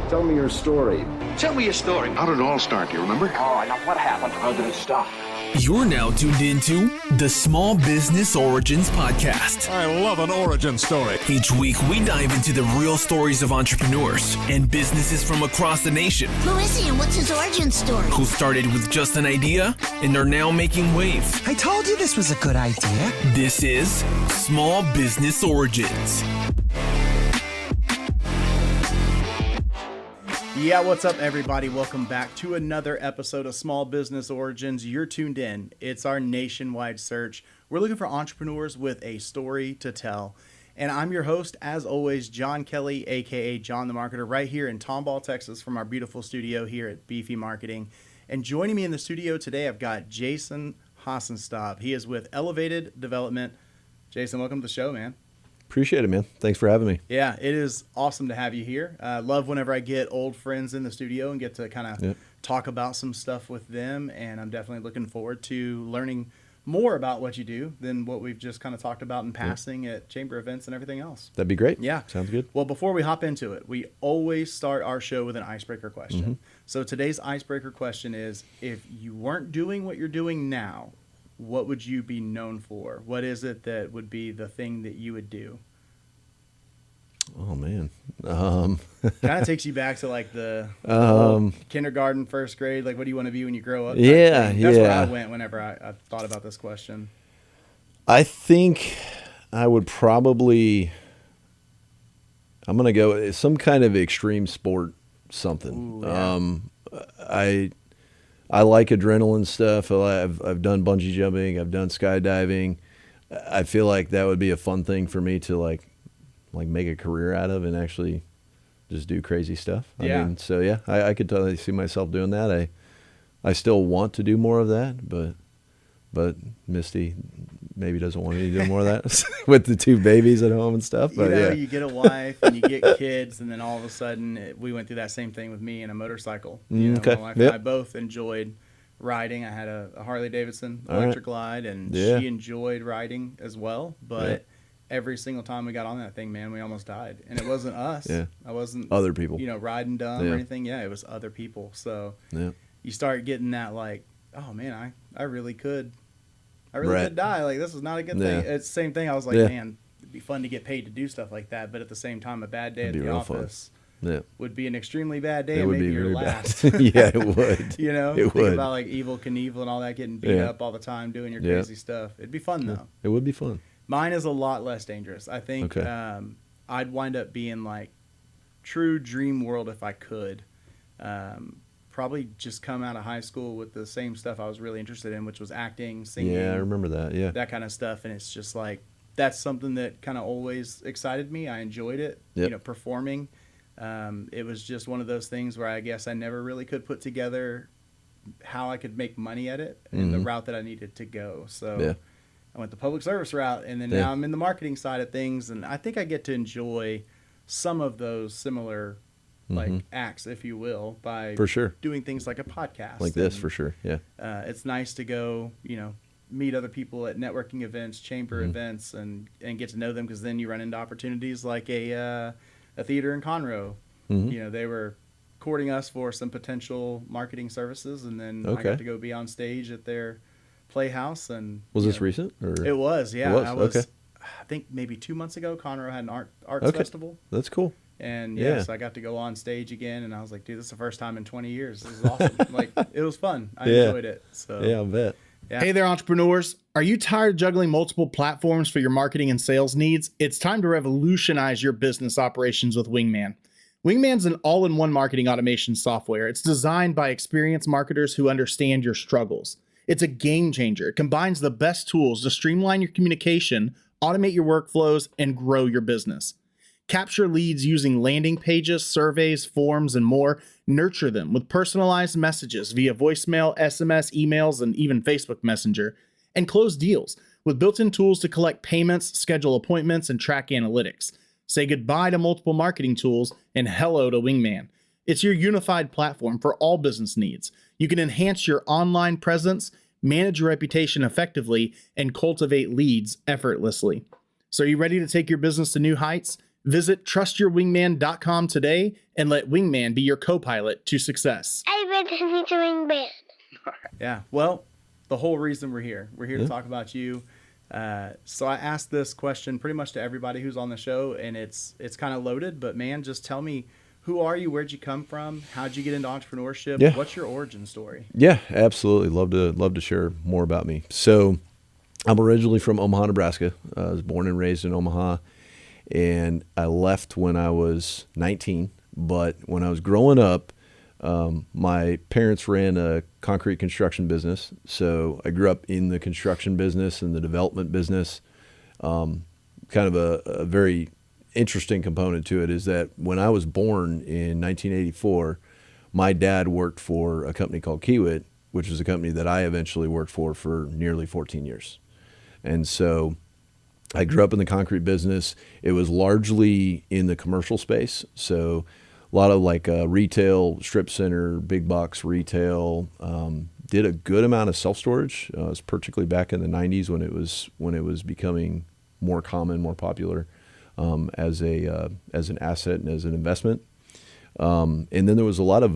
Tell me your story. Tell me your story. How did it all start? Do you remember? Oh, now what happened? How did it start? You're now tuned into the Small Business Origins Podcast. I love an origin story. Each week, we dive into the real stories of entrepreneurs and businesses from across the nation. Who is he and what's his origin story? Who started with just an idea and are now making waves. I told you this was a good idea. This is Small Business Origins. Yeah, what's up, everybody? Welcome back to another episode of Small Business Origins. You're tuned in. It's our nationwide search. We're looking for entrepreneurs with a story to tell. And I'm your host, as always, John Kelley, a.k.a. John the Marketer, right here in Tomball, Texas, from our beautiful studio here at Beefy Marketing. And joining me in the studio today, I've got Jason Hassenstab. He is with Elevated Development. Jason, welcome to the show, man. Appreciate it, man. Thanks for having me. Yeah, it is awesome to have you here. I love whenever I get old friends in the studio and get to kind of talk about some stuff with them. And I'm definitely looking forward to learning more about what you do than what we've just kind of talked about in passing at chamber events and everything else. That'd be great. Yeah. Sounds good. Well, before we hop into it, we always start our show with an icebreaker question. Mm-hmm. So today's icebreaker question is, if you weren't doing what you're doing now, what would you be known for? What is it that would be the thing that you would do? Oh, man. Kind of takes you back to like the old kindergarten, first grade. Like, what do you want to be when you grow up? Yeah, That's where I went whenever I thought about this question. I think I would probably, I'm going to go with some kind of extreme sport something. Ooh, yeah. I like adrenaline stuff. I've done bungee jumping. I've done skydiving. I feel like that would be a fun thing for me to like make a career out of and actually just do crazy stuff. Yeah. I mean, so yeah, I could totally see myself doing that. I still want to do more of that, but Misty maybe doesn't want me to do more of that with the two babies at home and stuff. But you know, yeah, you get a wife and you get kids, and then all of a sudden we went through that same thing with me and a motorcycle. You know, okay. my wife and I both enjoyed riding. I had a Harley Davidson electric glide, and she enjoyed riding as well. But every single time we got on that thing, man, we almost died. And it wasn't us. I wasn't other people, riding dumb or anything. Yeah, it was other people. So you start getting that like, oh man, I really could die. Like, this is not a good thing. It's the same thing. I was like, man, it'd be fun to get paid to do stuff like that. But at the same time, a bad day at the office would be an extremely bad day. It and would maybe be your really last. bad. Yeah, it would. You know, it think would. about like Evel Knievel and all that, getting beat up all the time, doing your crazy stuff. It'd be fun though. It would be fun. Mine is a lot less dangerous. I think I'd wind up being like true dream world if I could. Probably just come out of high school with the same stuff I was really interested in, which was acting, singing. Yeah, I remember that. Yeah. That kind of stuff. And it's just like, that's something that kind of always excited me. I enjoyed it, you know, performing. It was just one of those things where I guess I never really could put together how I could make money at it and the route that I needed to go. So I went the public service route, and then now I'm in the marketing side of things. And I think I get to enjoy some of those similar like acts, if you will, by doing things like a podcast like this, for sure. Yeah. It's nice to go, you know, meet other people at networking events, chamber events, and get to know them, because then you run into opportunities like a theater in Conroe. You know, they were courting us for some potential marketing services, and then I got to go be on stage at their playhouse. And was this recent? Or? It was, yeah. It was? I was, okay. I think maybe 2 months ago, Conroe had an arts festival. That's cool. And so I got to go on stage again, and I was like, dude, this is the first time in 20 years. This is awesome. Like, it was fun. I enjoyed it. So yeah, I'll bet. Yeah. Hey there, entrepreneurs. Are you tired of juggling multiple platforms for your marketing and sales needs? It's time to revolutionize your business operations with Wingman. Wingman's an all-in-one marketing automation software. It's designed by experienced marketers who understand your struggles. It's a game changer. It combines the best tools to streamline your communication, automate your workflows, and grow your business. Capture leads using landing pages, surveys, forms, and more. Nurture them with personalized messages via voicemail, SMS, emails, and even Facebook Messenger. And close deals with built-in tools to collect payments, schedule appointments, and track analytics. Say goodbye to multiple marketing tools and hello to Wingman. It's your unified platform for all business needs. You can enhance your online presence, manage your reputation effectively, and cultivate leads effortlessly. So are you ready to take your business to new heights? Visit trustyourwingman.com today and let Wingman be your co-pilot to success. I've been listening to Wingman. Yeah. Well, the whole reason we're here to talk about you. So I asked this question pretty much to everybody who's on the show, and it's kind of loaded, but man, just tell me, who are you? Where'd you come from? How'd you get into entrepreneurship? Yeah. What's your origin story? Yeah, absolutely. Love to share more about me. So I'm originally from Omaha, Nebraska. I was born and raised in Omaha, and I left when I was 19. But when I was growing up, my parents ran a concrete construction business. So I grew up in the construction business and the development business. Kind of a very interesting component to it is that when I was born in 1984, my dad worked for a company called Kiewit, which is a company that I eventually worked for nearly 14 years. And so I grew up in the concrete business. It was largely in the commercial space. So a lot of like retail, strip center, big box retail, did a good amount of self-storage. It was particularly back in the 90s when it was becoming more common, more popular. As an asset and as an investment. And then there was a lot of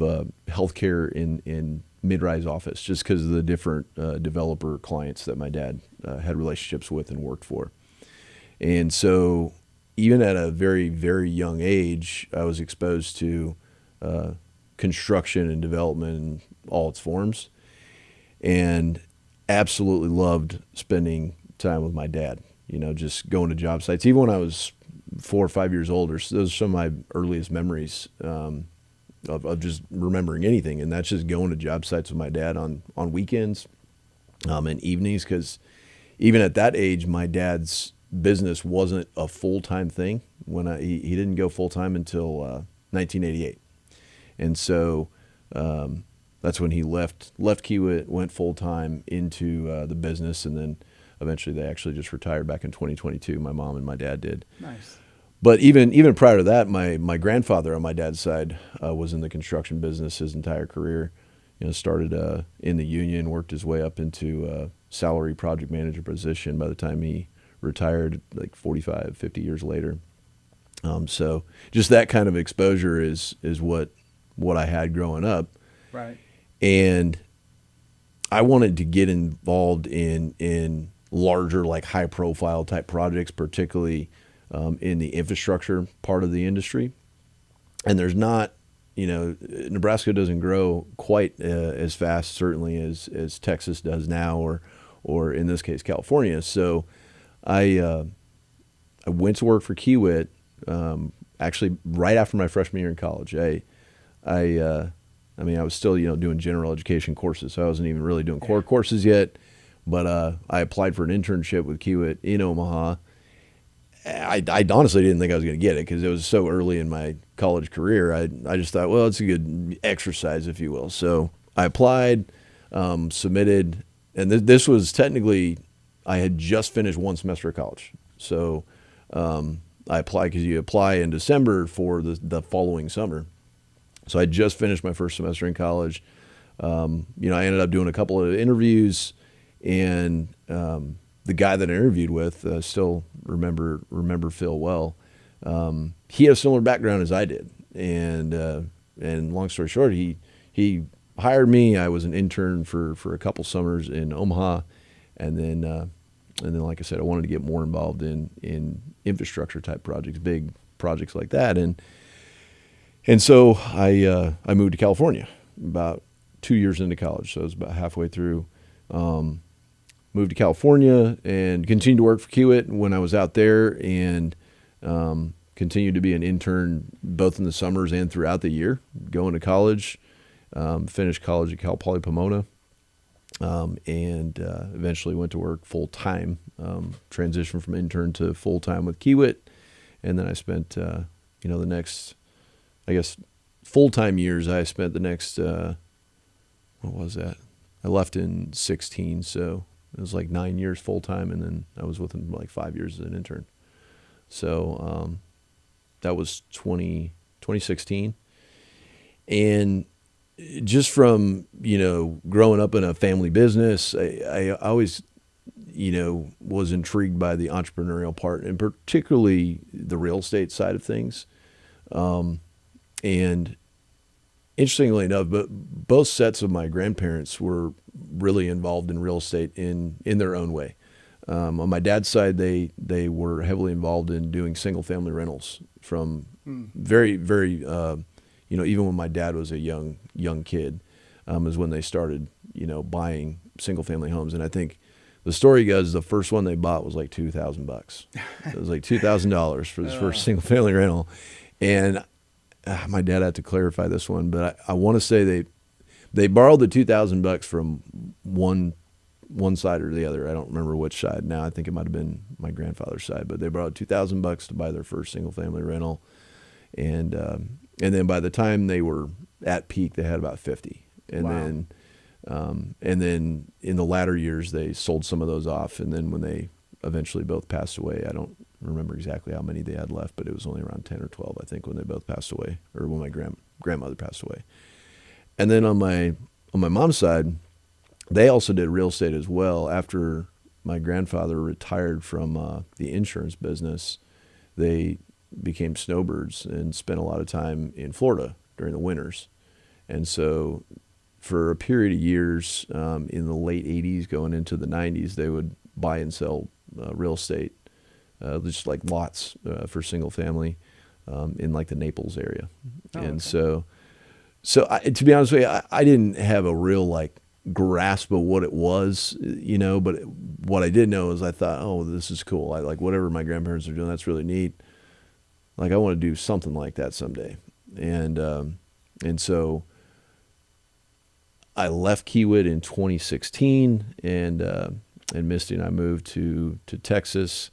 healthcare in mid-rise office just because of the different developer clients that my dad had relationships with and worked for. And so even at a very, very young age, I was exposed to construction and development in all its forms and absolutely loved spending time with my dad, just going to job sites. Even when I was 4 or 5 years old, those are some of my earliest memories of just remembering anything. And that's just going to job sites with my dad on weekends and evenings. Because even at that age, my dad's business wasn't a full-time thing. He didn't go full-time until 1988. And so that's when he left Kiewit, went full-time into the business, and then eventually they actually just retired back in 2022. My mom and my dad did. Nice. But even prior to that, my grandfather on my dad's side was in the construction business his entire career. Started in the union, worked his way up into a salary project manager position by the time he retired, like 45, 50 years later. So just that kind of exposure is what I had growing up. Right. And I wanted to get involved in larger, like high profile type projects, particularly in the infrastructure part of the industry. And there's not, Nebraska doesn't grow quite as fast, certainly as Texas does now, or in this case, California. So I went to work for Kiewit, actually right after my freshman year in college. I was still, doing general education courses, so I wasn't even really doing core courses yet. But I applied for an internship with Kiewit in Omaha. I honestly didn't think I was going to get it because it was so early in my college career. I just thought, well, it's a good exercise, if you will. So I applied, submitted, and this was technically, I had just finished one semester of college. So I applied because you apply in December for the following summer. So I just finished my first semester in college. I ended up doing a couple of interviews, and the guy that I interviewed with, still remember Phil well. He had a similar background as I did, and long story short, he hired me. I was an intern for a couple summers in Omaha, and then like I said, I wanted to get more involved in infrastructure type projects, big projects like that, and so I moved to California about 2 years into college, so I was about halfway through. Moved to California and continued to work for Kiewit when I was out there, and continued to be an intern both in the summers and throughout the year, going to college. Finished college at Cal Poly Pomona, and eventually went to work full-time, transitioned from intern to full-time with Kiewit. And then I spent, the next, I guess, full-time years, I spent the next, what was that? I left in 16, so it was like 9 years full-time, and then I was with him like 5 years as an intern. So that was 2016. And just from, growing up in a family business, I always, was intrigued by the entrepreneurial part, and particularly the real estate side of things. And interestingly enough, but both sets of my grandparents were really involved in real estate in their own way. On my dad's side, they were heavily involved in doing single family rentals from very, very, even when my dad was a young kid, is when they started, buying single family homes. And I think the story goes, the first one they bought was like $2,000. It was like $2,000 for this first single family rental. And my dad had to clarify this one, but I want to say they borrowed the $2,000 from one side or the other. I don't remember which side now. I think it might have been my grandfather's side, but they borrowed $2,000 to buy their first single family rental. And then by the time they were at peak, they had about 50. And wow. And then in the latter years, they sold some of those off. And then when they eventually both passed away, I don't remember exactly how many they had left, but it was only around 10 or 12, I think, when they both passed away, or when my grandmother passed away. And then on my mom's side, they also did real estate as well. After my grandfather retired from the insurance business, they became snowbirds and spent a lot of time in Florida during the winters. And so for a period of years, in the late 80s going into the 90s, they would buy and sell real estate, just like lots for single family in like the Naples area. Oh, and okay. so to be honest with you, I didn't have a real like grasp of what it was, but what I did know is I thought, oh, this is cool. I like whatever my grandparents are doing. That's really neat. Like I want to do something like that someday. And so I left Kiewit in 2016, and Misty and I moved to Texas,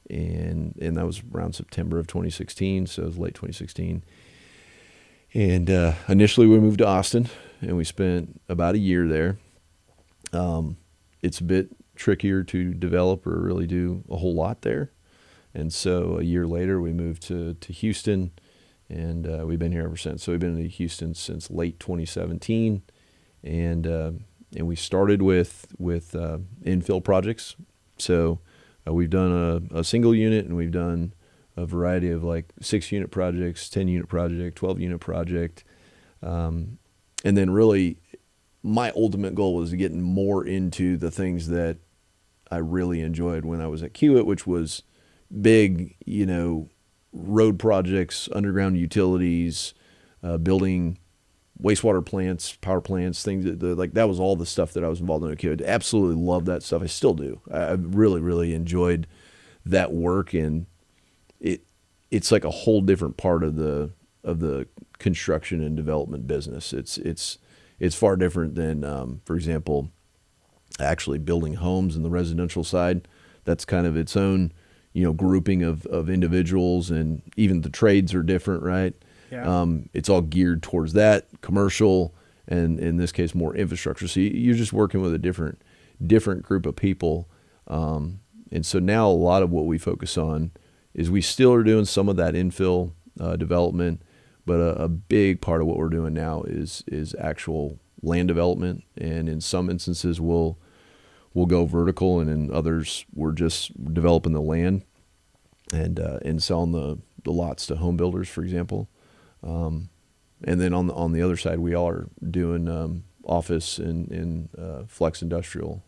and that was around September of 2016, so it was late 2016. And initially we moved to Austin, and we spent about a year there. It's a bit trickier to develop or really do a whole lot there. And so a year later we moved to Houston, and we've been here ever since. So we've been in Houston since late 2017. And we started with infill projects. So we've done a single unit, and we've done a variety of like 6-unit projects, 10-unit project, 12-unit project. And then really my ultimate goal was getting more into the things that I really enjoyed when I was at Kiewit, which was big, road projects, underground utilities, building wastewater plants, power plants, things like that was all the stuff that I was involved in. I absolutely love that stuff. I still do. I really, really enjoyed that work, and it's like a whole different part of the construction and development business. It's far different than, for example, actually building homes in the residential side. That's kind of its own, grouping of individuals, and even the trades are different, right? Yeah. It's all geared towards that, commercial, and in this case, more infrastructure. So you're just working with a different group of people. And so now a lot of what we focus on is we still are doing some of that infill development, but a big part of what we're doing now is actual land development. And in some instances, we'll go vertical, and in others, we're just developing the land and selling the lots to home builders, for example. And then on the other side, we are doing office and flex industrial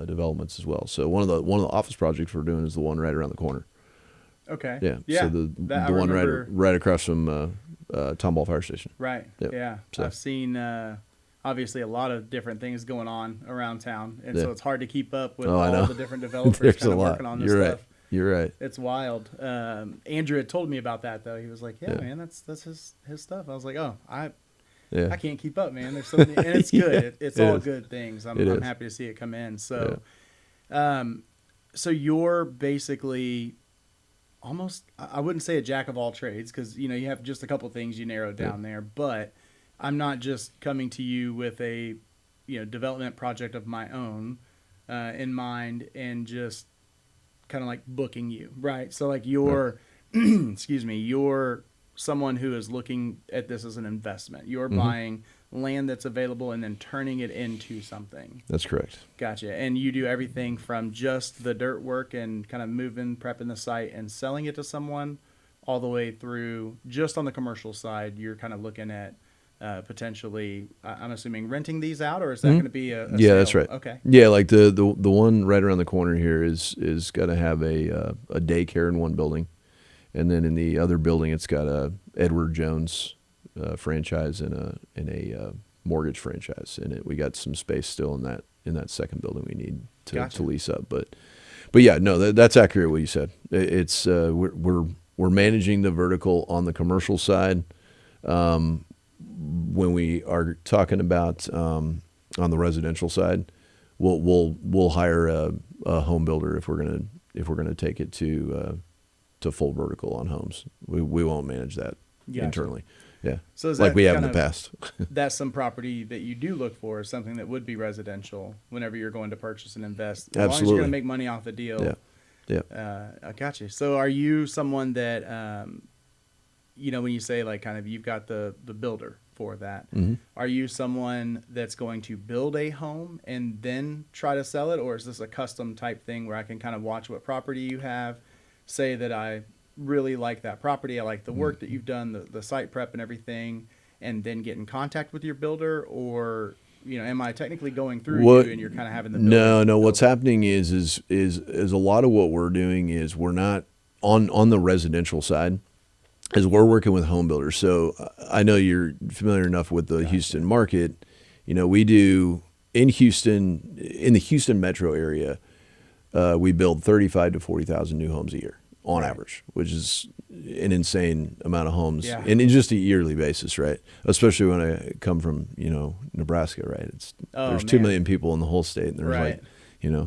developments as well. So one of the office projects we're doing is the one right around the corner. Okay. Yeah. So the one right across from Tomball Fire Station. Right. Yep. Yeah. So I've seen obviously a lot of different things going on around town, and so it's hard to keep up with all the different developers kind of working on this stuff. You're right. It's wild. Andrew had told me about that though. He was like, "Yeah, man, that's his stuff." I was like, "Oh, I can't keep up, man. There's so many, and it's good. It's all good things. I'm happy to see it come in." So, so you're basically almost, I wouldn't say a jack of all trades, because you have just a couple things you narrowed down there. But I'm not just coming to you with a development project of my own in mind and just kind of like booking you, right? So like your excuse me, your someone who is looking at this as an investment. You're buying land that's available and then turning it into something. That's correct. Gotcha. And you do everything from just the dirt work and kind of moving, prepping the site and selling it to someone, all the way through just on the commercial side. You're kind of looking at potentially, I'm assuming, renting these out, or is that going to be a Yeah, sale? that's right. Okay. Yeah, like the one right around the corner here is got to have a daycare in one building, and then in the other building it's got a Edward Jones franchise and a mortgage franchise in it. We got some space still in that second building we need to lease up, but yeah, no, that's accurate what you said. It's we're managing the vertical on the commercial side. When we are talking about on the residential side, we'll hire a home builder if we're gonna take it to full vertical on homes. We won't manage that internally. Yeah, So is like that we have in kind the of- past. That's some property that you do look for, something that would be residential whenever you're going to purchase and invest. As long as you're Absolutely. going to make money off the deal. Yeah. I got you. So are you someone that, when you say like kind of you've got the builder for that, are you someone that's going to build a home and then try to sell it? Or is this a custom type thing where I can kind of watch what property you have, say that I really like that property, I like the work that you've done, the site prep and everything, and then get in contact with your builder? Or, am I technically going through you and you're kind of having the builder? No. What's happening is a lot of what we're doing is we're not on the residential side, is we're working with home builders. So I know you're familiar enough with the Houston market. We do in Houston, in the Houston metro area, we build 35 to 40,000 new homes a year on average, which is an insane amount of homes, and in just a yearly basis, right? Especially when I come from Nebraska, right? There's 2 million people in the whole state, and there's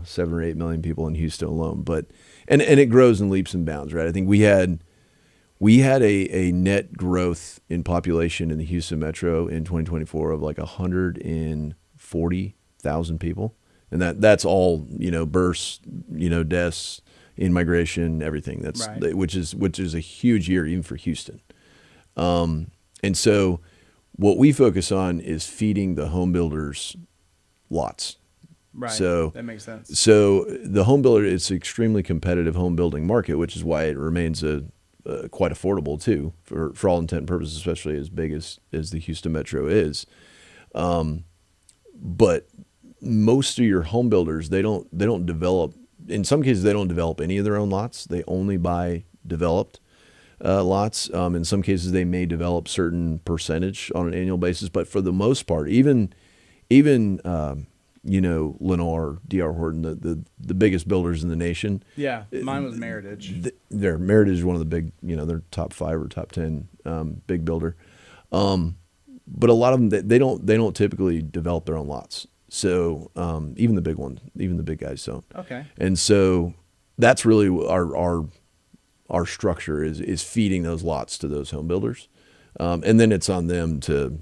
7 or 8 million people in Houston alone. But and it grows in leaps and bounds, right? I think we had a net growth in population in the Houston metro in 2024 of like 140,000 people, and that's all births, deaths, in-migration, everything. That's which is a huge year even for Houston. And so what we focus on is feeding the home builders lots. Right. So that makes sense. So the home builder, it's an extremely competitive home building market, which is why it remains quite affordable too, for all intent and purposes, especially as big as the Houston metro is. But most of your home builders, they don't develop. In some cases, they don't develop any of their own lots. They only buy developed lots. In some cases, they may develop certain percentage on an annual basis. But for the most part, even Lennar, D.R. Horton, the biggest builders in the nation. Yeah, mine was Meritage. Their Meritage is one of the big, they're top 5 or top 10 big builder. But a lot of them, they don't typically develop their own lots. So even the big ones, even the big guys don't. Okay. And so that's really our structure is feeding those lots to those home builders, and then it's on them to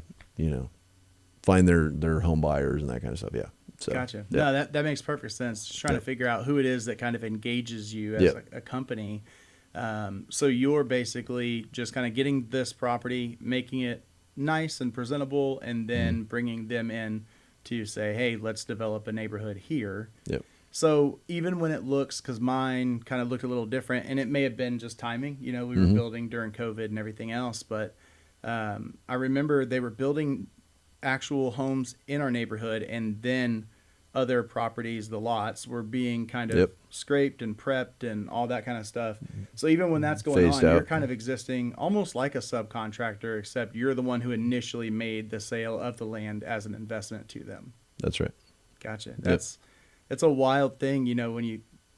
find their home buyers and that kind of stuff. Yeah. So, gotcha. Yeah. No, that makes perfect sense. Just trying to figure out who it is that kind of engages you as a company. So you're basically just kind of getting this property, making it nice and presentable, and then bringing them in to say, hey, let's develop a neighborhood here. Yep. So even when it looks, because mine kind of looked a little different, and it may have been just timing, we were building during COVID and everything else, but I remember they were building actual homes in our neighborhood, and then other properties, the lots, were being kind of scraped and prepped and all that kind of stuff. So even when that's going Phased on, out. you're kind of existing almost like a subcontractor, except you're the one who initially made the sale of the land as an investment to them. That's right. Gotcha. That's a wild thing,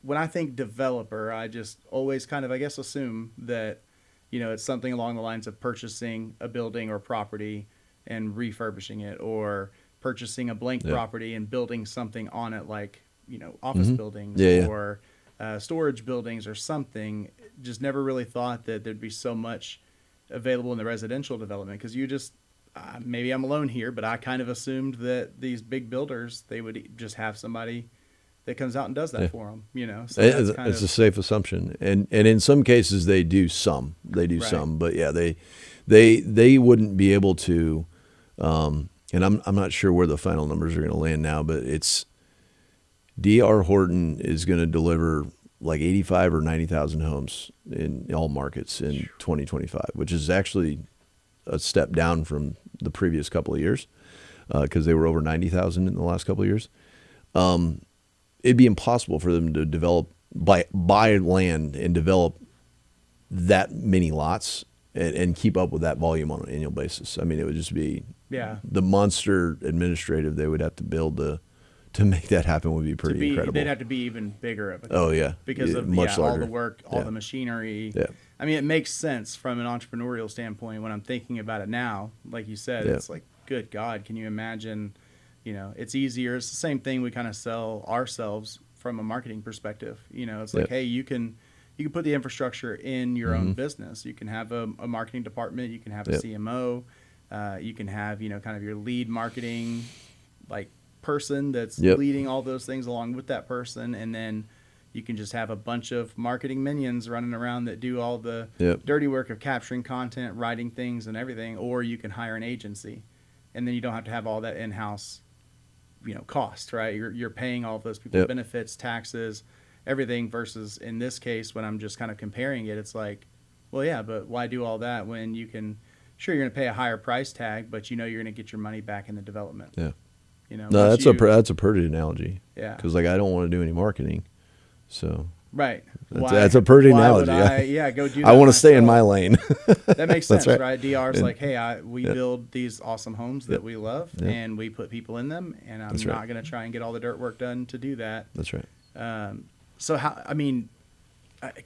when I think developer, I just always kind of, I guess, assume that, it's something along the lines of purchasing a building or property and refurbishing it, or purchasing a blank property and building something on it, like, office buildings or storage buildings or something. Just never really thought that there'd be so much available in the residential development, because you just, maybe I'm alone here, but I kind of assumed that these big builders, they would just have somebody that comes out and does that Yeah. for them, you know. So It's, that's kind it's of a safe assumption, and in some cases they do some, Right. but yeah, they wouldn't be able to, and I'm not sure where the final numbers are going to land now, but it's D.R. Horton is going to deliver like 85 or 90,000 homes in all markets in 2025, which is actually a step down from the previous couple of years, because they were over 90,000 in the last couple of years. It'd be impossible for them to buy land and develop that many lots and keep up with that volume on an annual basis. I mean, it would just be the monster administrative they would have to build to make that happen would be pretty incredible. They'd have to be even bigger of a Oh yeah, because of much all larger. the work, all the machinery. Yeah. I mean, it makes sense from an entrepreneurial standpoint when I'm thinking about it now. Like you said, it's like, good God, can you imagine? You know, it's easier. It's the same thing we kind of sell ourselves from a marketing perspective. You know, it's like, hey, you can put the infrastructure in your own business. You can have a marketing department. You can have a CMO. You can have, you know, kind of your lead marketing like person that's leading all those things along with that person, and then you can just have a bunch of marketing minions running around that do all the dirty work of capturing content, writing things, and everything. Or you can hire an agency, and then you don't have to have all that in-house, you know, cost, right? You're paying all of those people benefits, taxes, everything, versus in this case when I'm just kind of comparing it, it's like, well, yeah, but why do all that when you can, sure, you're going to pay a higher price tag, but you know you're going to get your money back in the development. Yeah. You know, No, that's a pretty analogy. Yeah. Because like I don't want to do any marketing, so right. That's a pretty analogy. Go do that. I want to stay in myself. my lane. That makes sense, right. right? DR's like, hey, we build these awesome homes that we love, and we put people in them, and I'm not going to try and get all the dirt work done to do that. That's right. So how? I mean,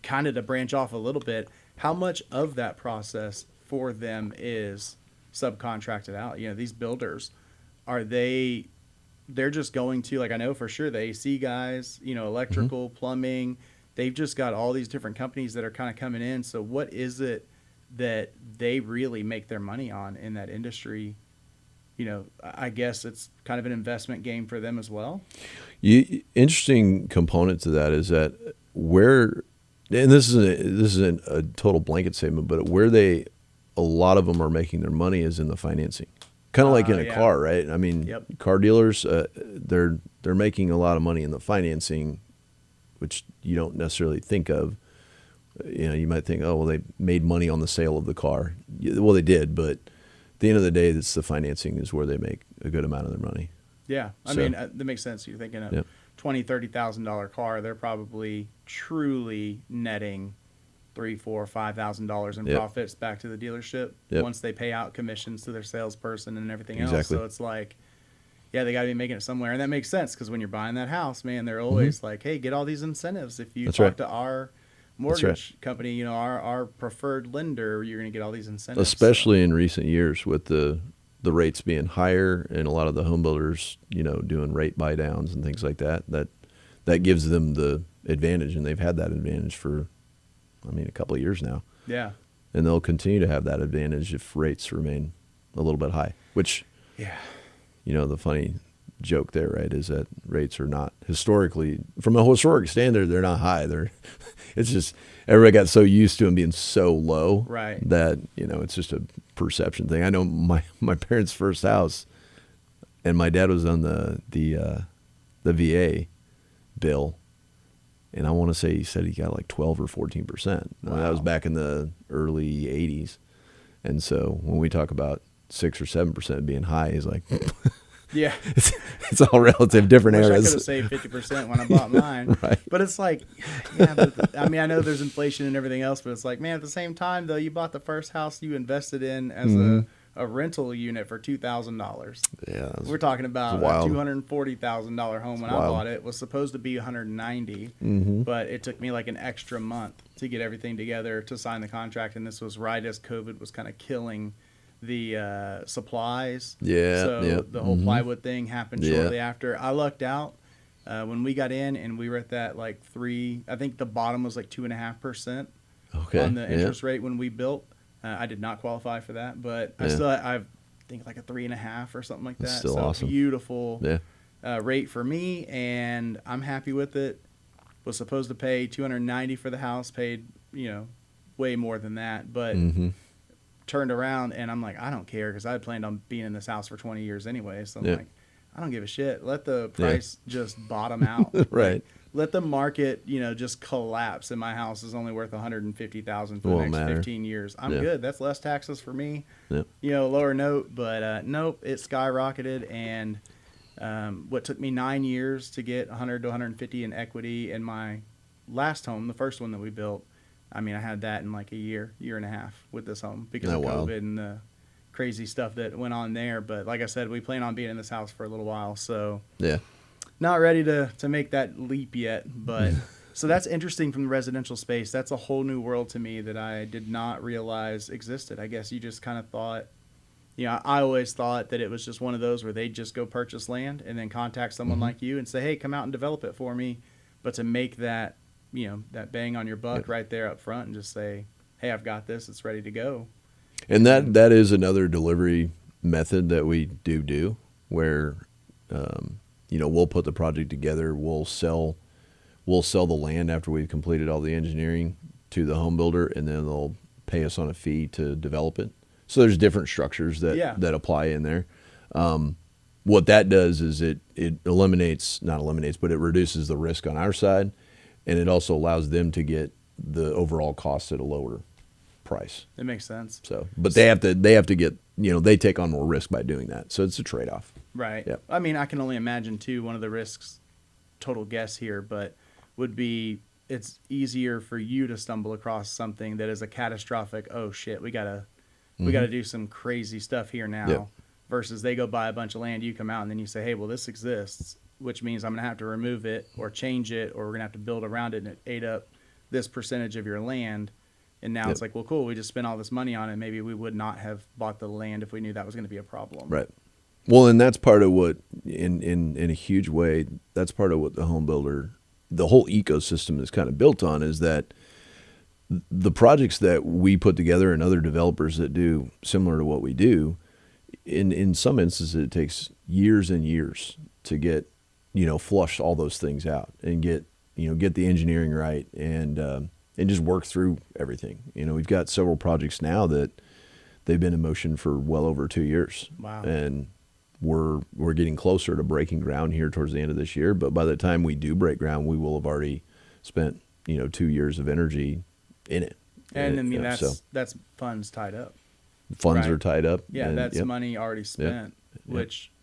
kind of to branch off a little bit, how much of that process for them is subcontracted out? You know, these builders, they're just going to, like, I know for sure the AC guys, you know, electrical, plumbing, they've just got all these different companies that are kind of coming in. So what is it that they really make their money on in that industry? You know, I guess it's kind of an investment game for them as well. Interesting component to that is that and this isn't a total blanket statement, but a lot of them are making their money is in the financing. Kind of like in a car, right? I mean, car dealers, they're making a lot of money in the financing, which you don't necessarily think of. You know, you might think, oh, well, they made money on the sale of the car. Well, they did, but at the end of the day, it's the financing is where they make a good amount of their money. Yeah, I mean, that makes sense. You're thinking a $20,000-$30,000 car, they're probably truly netting $3,000, $4,000, $5,000 in profits back to the dealership once they pay out commissions to their salesperson and everything else. So it's like, yeah, they got to be making it somewhere, and that makes sense because when you're buying that house, man, they're always like, hey, get all these incentives. If you talk to our mortgage company, you know, our preferred lender, you're going to get all these incentives. Especially in recent years with the rates being higher and a lot of the home builders, you know, doing rate buy downs and things like that. That gives them the advantage, and they've had that advantage for, I mean, a couple of years now. Yeah. And they'll continue to have that advantage if rates remain a little bit high, which, you know, the funny joke there, right, is that rates are not historically, from a historic standard, they're not high. It's just, everybody got so used to them being so low that, you know, it's just a perception thing. I know my parents' first house, and my dad was on the VA bill, and I want to say he said he got like 12 or 14%. Wow. That was back in the early 80s. And so when we talk about 6 or 7% being high, he's like, yeah, it's all relative, different eras. I could have saved 50% when I bought mine. But it's like, I mean, I know there's inflation and everything else, but it's like, man, at the same time, though, you bought the first house you invested in as a rental unit for $2,000. Yeah, we're talking about a $240,000 home when I bought it. It was supposed to be $190,000, but it took me like an extra month to get everything together to sign the contract, and this was right as COVID was kind of killing the supplies. So the whole plywood thing happened shortly after. I lucked out when we got in, and we were at that like 3. I think the bottom was like 2.5% on the interest rate when we built. I did not qualify for that, but I think like a 3.5 or something like that. That's still so awesome. Beautiful. rate for me, and I'm happy with it. Was supposed to pay $290 for the house, paid, way more than that, but turned around and I'm like, I don't care, because I had planned on being in this house for 20 years anyway. So I'm like, I don't give a shit. Let the price just bottom out. Right. Like, let the market, just collapse, and my house is only worth $150,000 for the next 15 years. I'm good. That's less taxes for me. Lower note, but nope, it skyrocketed, and what took me 9 years to get 100 to 150 in equity in my last home, the first one that we built. I mean, I had that in like a year and a half with this home because of COVID and the crazy stuff that went on there. But like I said, we plan on being in this house for a little while, so not ready to make that leap yet. But so that's interesting from the residential space. That's a whole new world to me that I did not realize existed. I guess you just kind of thought, I always thought that it was just one of those where they'd just go purchase land and then contact someone like you and say, hey, come out and develop it for me. But to make that, that bang on your buck right there up front and just say, hey, I've got this, it's ready to go. And that is another delivery method that we do where, we'll put the project together. We'll sell the land after we've completed all the engineering to the home builder, and then they'll pay us on a fee to develop it. So there's different structures that apply in there. What that does is it not eliminates, but it reduces the risk on our side, and it also allows them to get the overall cost at a lower price. It makes sense. So, but they have to get, they take on more risk by doing that. So it's a trade-off. Right. Yeah. I mean, I can only imagine too, one of the risks, total guess here, but would be it's easier for you to stumble across something that is a catastrophic, oh shit, we gotta do some crazy stuff here now, versus they go buy a bunch of land, you come out and then you say, hey, well, this exists, which means I'm gonna have to remove it or change it, or we're gonna have to build around it, and it ate up this percentage of your land. And now it's like, well, cool, we just spent all this money on it. Maybe we would not have bought the land if we knew that was going to be a problem. Right. Well, and that's part of what, in a huge way, that's part of what the home builder, the whole ecosystem is kind of built on, is that the projects that we put together and other developers that do similar to what we do, in some instances, it takes years and years to get, flush all those things out and get the engineering right and just work through everything. We've got several projects now that they've been in motion for well over 2 years. Wow. And we're getting closer to breaking ground here towards the end of this year. But by the time we do break ground, we will have already spent, 2 years of energy in it. And that's funds tied up. Funds are tied up. Yeah, that's money already spent, which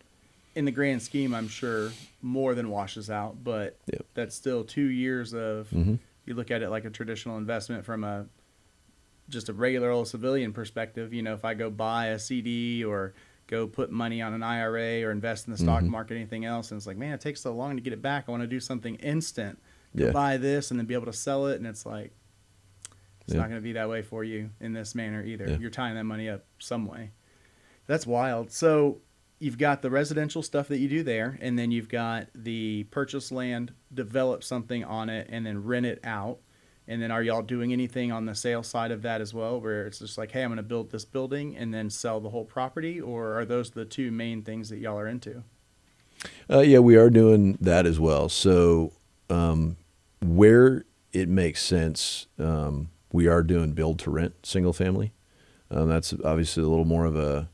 in the grand scheme, I'm sure more than washes out. But that's still 2 years of... You look at it like a traditional investment from just a regular old civilian perspective. If I go buy a CD or go put money on an IRA or invest in the stock market, anything else, and it's like, man, it takes so long to get it back. I want to do something instant. Go buy this and then be able to sell it, and it's like, it's not going to be that way for you in this manner either. You're tying that money up some way. That's wild. So you've got the residential stuff that you do there, and then you've got the purchase land, develop something on it, and then rent it out. And then are y'all doing anything on the sales side of that as well, where it's just like, hey, I'm going to build this building and then sell the whole property? Or are those the two main things that y'all are into? Yeah, we are doing that as well. So where it makes sense, we are doing build to rent single family. That's obviously a little more of a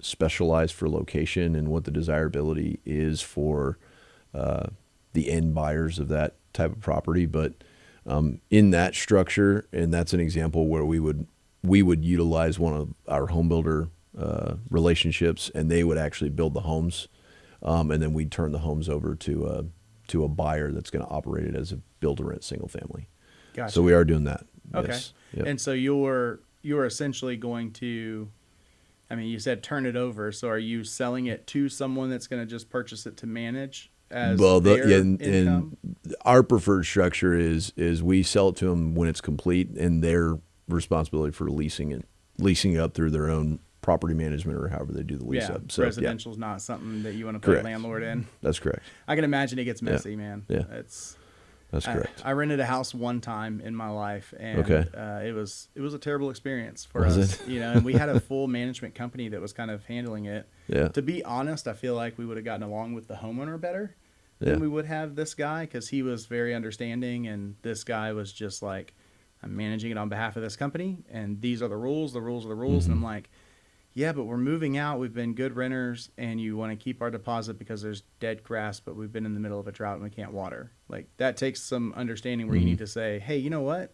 specialized for location and what the desirability is for the end buyers of that type of property. But in that structure, and that's an example where we would utilize one of our home builder relationships, and they would actually build the homes, and then we'd turn the homes over to a buyer that's going to operate it as a build to rent single family. Gotcha. So we are doing that. Okay. Yes. Yep. And so you're essentially going to, I mean, you said turn it over. So are you selling it to someone that's going to just purchase it to manage as their income? And our preferred structure is we sell it to them when it's complete, and their responsibility for leasing it up through their own property management or however they do the lease up. So residential's not something that you want to put a landlord in. That's correct. I can imagine it gets messy, man. Yeah. That's correct. I rented a house one time in my life, and Okay. it was a terrible experience for Was us. it? You know, and we had a full management company that was kind of handling it. Yeah. To be honest, I feel like we would have gotten along with the homeowner better Yeah. than we would have this guy, because he was very understanding, and this guy was just like, I'm managing it on behalf of this company, and these are the rules. The rules are the rules, and I'm like, yeah, but we're moving out. We've been good renters, and you want to keep our deposit because there's dead grass, but we've been in the middle of a drought and we can't water. Like, that takes some understanding where you need to say, hey, you know what?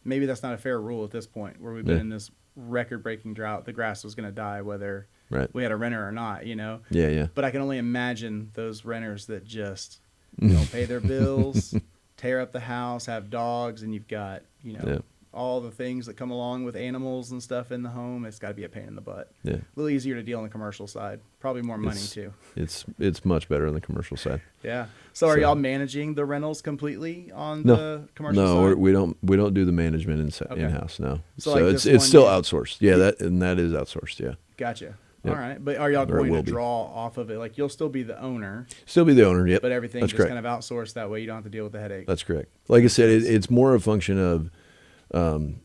Maybe that's not a fair rule at this point where we've been in this record-breaking drought. The grass was going to die whether we had a renter or not, you know? Yeah, yeah. But I can only imagine those renters that just don't pay their bills, tear up the house, have dogs, and you've got, you know, all the things that come along with animals and stuff in the home. It's got to be a pain in the butt. Yeah. A little easier to deal on the commercial side. Probably more money too. It's much better on the commercial side. Yeah. So are y'all managing the rentals completely on the commercial side? No, we don't do the management in house. No. So, So like it's still outsourced. Yeah, that is outsourced. Yeah. Gotcha. Yep. All right. But are y'all Or it going will to be. draw off of it? Like, you'll still be the owner, Still be the owner. Yep. but everything's That's just correct. kind of outsourced. That way you don't have to deal with the headache. That's correct. Like I said, it's more a function of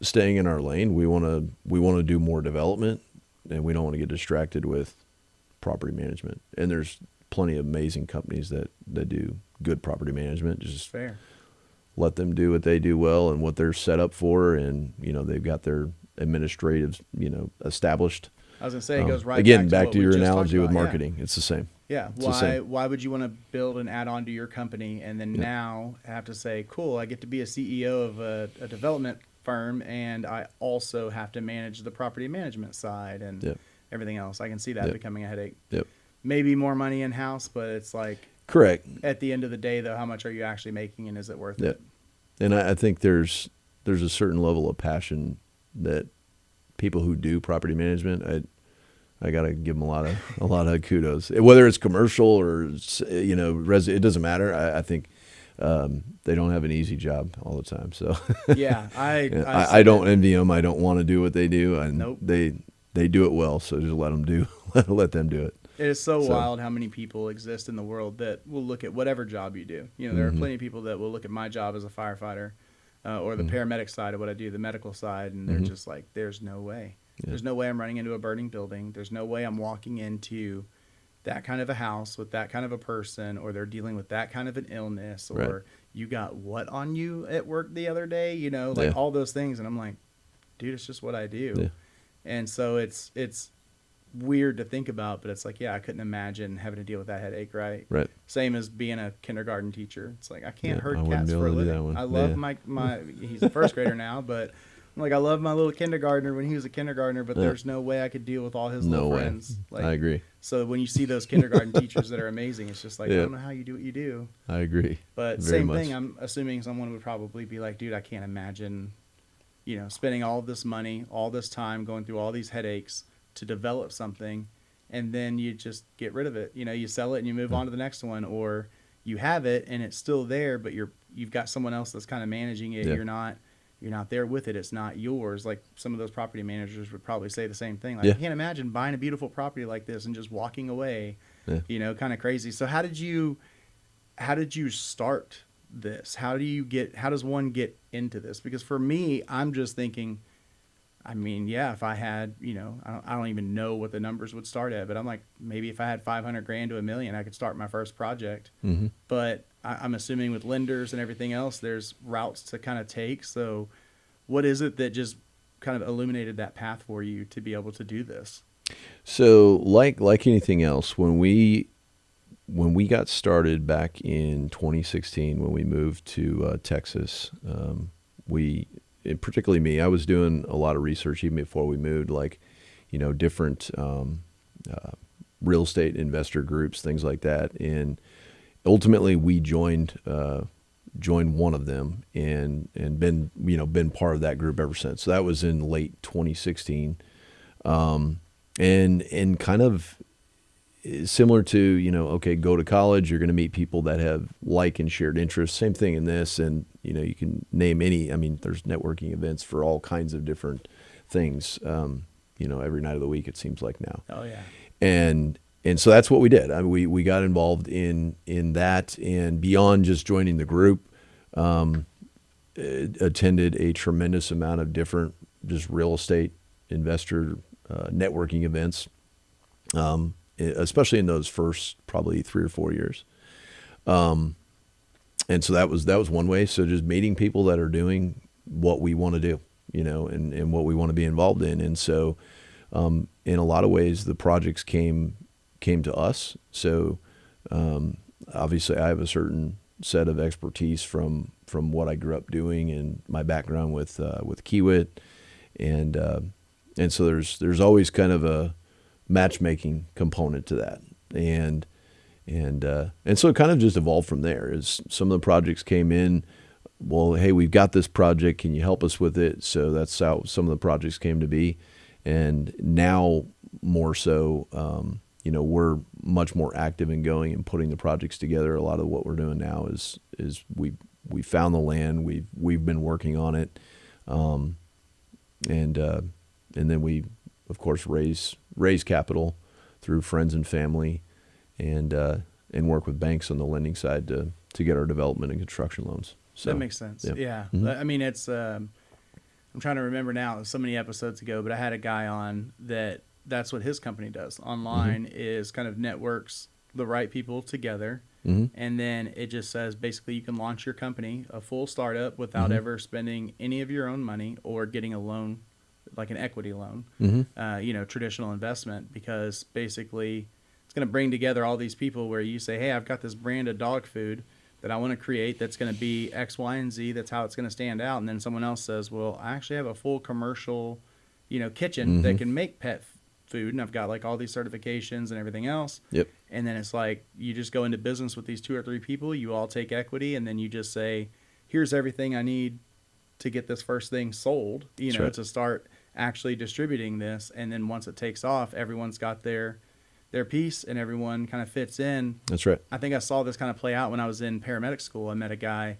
staying in our lane. We want to do more development, and we don't want to get distracted with property management. And there's plenty of amazing companies that do good property management. Just Fair. let them do what they do well and what they're set up for, and they've got their administrative established. I was going to say, it goes right again back back to to what we your just talked analogy with about. marketing. It's the same. Yeah. It's the same. Why would you want to build an add-on to your company and then now have to say, cool, I get to be a CEO of a development firm, and I also have to manage the property management side and everything else. I can see that becoming a headache. Yep. Maybe more money in-house, but it's like, Correct. at the end of the day, though, how much are you actually making, and is it worth it? And I think there's a certain level of passion that people who do property management, I gotta give them a lot of kudos. Whether it's commercial or it doesn't matter. I think they don't have an easy job all the time. So Yeah, I don't envy them. I don't want to do what they do, and Nope. they do it well. So just let them do it. It is so wild how many people exist in the world that will look at whatever job you do. There are plenty of people that will look at my job as a firefighter or the paramedic side of what I do, the medical side, and they're just like, there's no way. Yeah. There's no way I'm running into a burning building. There's no way I'm walking into that kind of a house with that kind of a person, or they're dealing with that kind of an illness, or you got what on you at work the other day, all those things. And I'm like, dude, it's just what I do. Yeah. And so it's weird to think about, but it's like, I couldn't imagine having to deal with that headache, right? Right. Same as being a kindergarten teacher. It's like, I can't hurt I wouldn't cats be for a able to do that living. one. I love my he's a first grader now, but I'm like, I love my little kindergartner when he was a kindergartner, but there's no way I could deal with all his No little way. friends. Like, I agree. So when you see those kindergarten teachers that are amazing, it's just like, I don't know how you do what you do. I agree. But Very same much. thing, I'm assuming someone would probably be like, dude, I can't imagine, spending all this money, all this time, going through all these headaches to develop something, and then you just get rid of it. You sell it and you move on to the next one, or you have it and it's still there, but you've got someone else that's kind of managing it. Yeah. You're not there with it. It's not yours. Like some of those property managers would probably say the same thing. Like, I can't imagine buying a beautiful property like this and just walking away, kind of crazy. So how did you start this? How does one get into this? Because for me, I'm just thinking, if I had, I don't even know what the numbers would start at, but I'm like, maybe if I had $500,000 to $1 million, I could start my first project. Mm-hmm. But I'm assuming with lenders and everything else, there's routes to kind of take. So what is it that just kind of illuminated that path for you to be able to do this? So like anything else, when we got started back in 2016, when we moved to Texas, particularly me, I was doing a lot of research even before we moved, different real estate investor groups, things like that. And ultimately we joined one of them and been part of that group ever since. So that was in late 2016. And kind of similar to, go to college, you're going to meet people that have like and shared interests. Same thing in this. And, you can name any, there's networking events for all kinds of different things, every night of the week, it seems like now. Oh yeah. And so that's what we did. We got involved in that, and beyond just joining the group, attended a tremendous amount of different just real estate investor networking events, especially in those first probably 3 or 4 years. And so that was one way. So just meeting people that are doing what we want to do, and what we want to be involved in. And so in a lot of ways, the projects came to us. So obviously I have a certain set of expertise from what I grew up doing and my background with Kiewit. And so there's always kind of a matchmaking component to that. And so it kind of just evolved from there. As some of the projects came in, well, hey, we've got this project. Can you help us with it? So that's how some of the projects came to be. And now more so, we're much more active in going and putting the projects together. A lot of what we're doing now is we found the land. We've been working on it. And then we, of course, raise capital through friends and family, and work with banks on the lending side to get our development and construction loans. So that makes sense. Yeah. Mm-hmm. I mean, it's I'm trying to remember now. It was so many episodes ago, but I had a guy on that's what his company does online, is kind of networks the right people together. And then it just says basically you can launch your company, a full startup, without ever spending any of your own money or getting a loan, like an equity loan, traditional investment, because basically it's going to bring together all these people where you say, hey, I've got this brand of dog food that I want to create that's going to be X, Y, and Z. That's how it's going to stand out. And then someone else says, well, I actually have a full commercial, kitchen that can make pet food, and I've got like all these certifications and everything else. Yep. And then it's like you just go into business with these 2 or 3 people, you all take equity, and then you just say, here's everything I need to get this first thing sold, to start actually distributing this. And then once it takes off, everyone's got their piece and everyone kind of fits in. That's right. I think I saw this kind of play out when I was in paramedic school. I met a guy,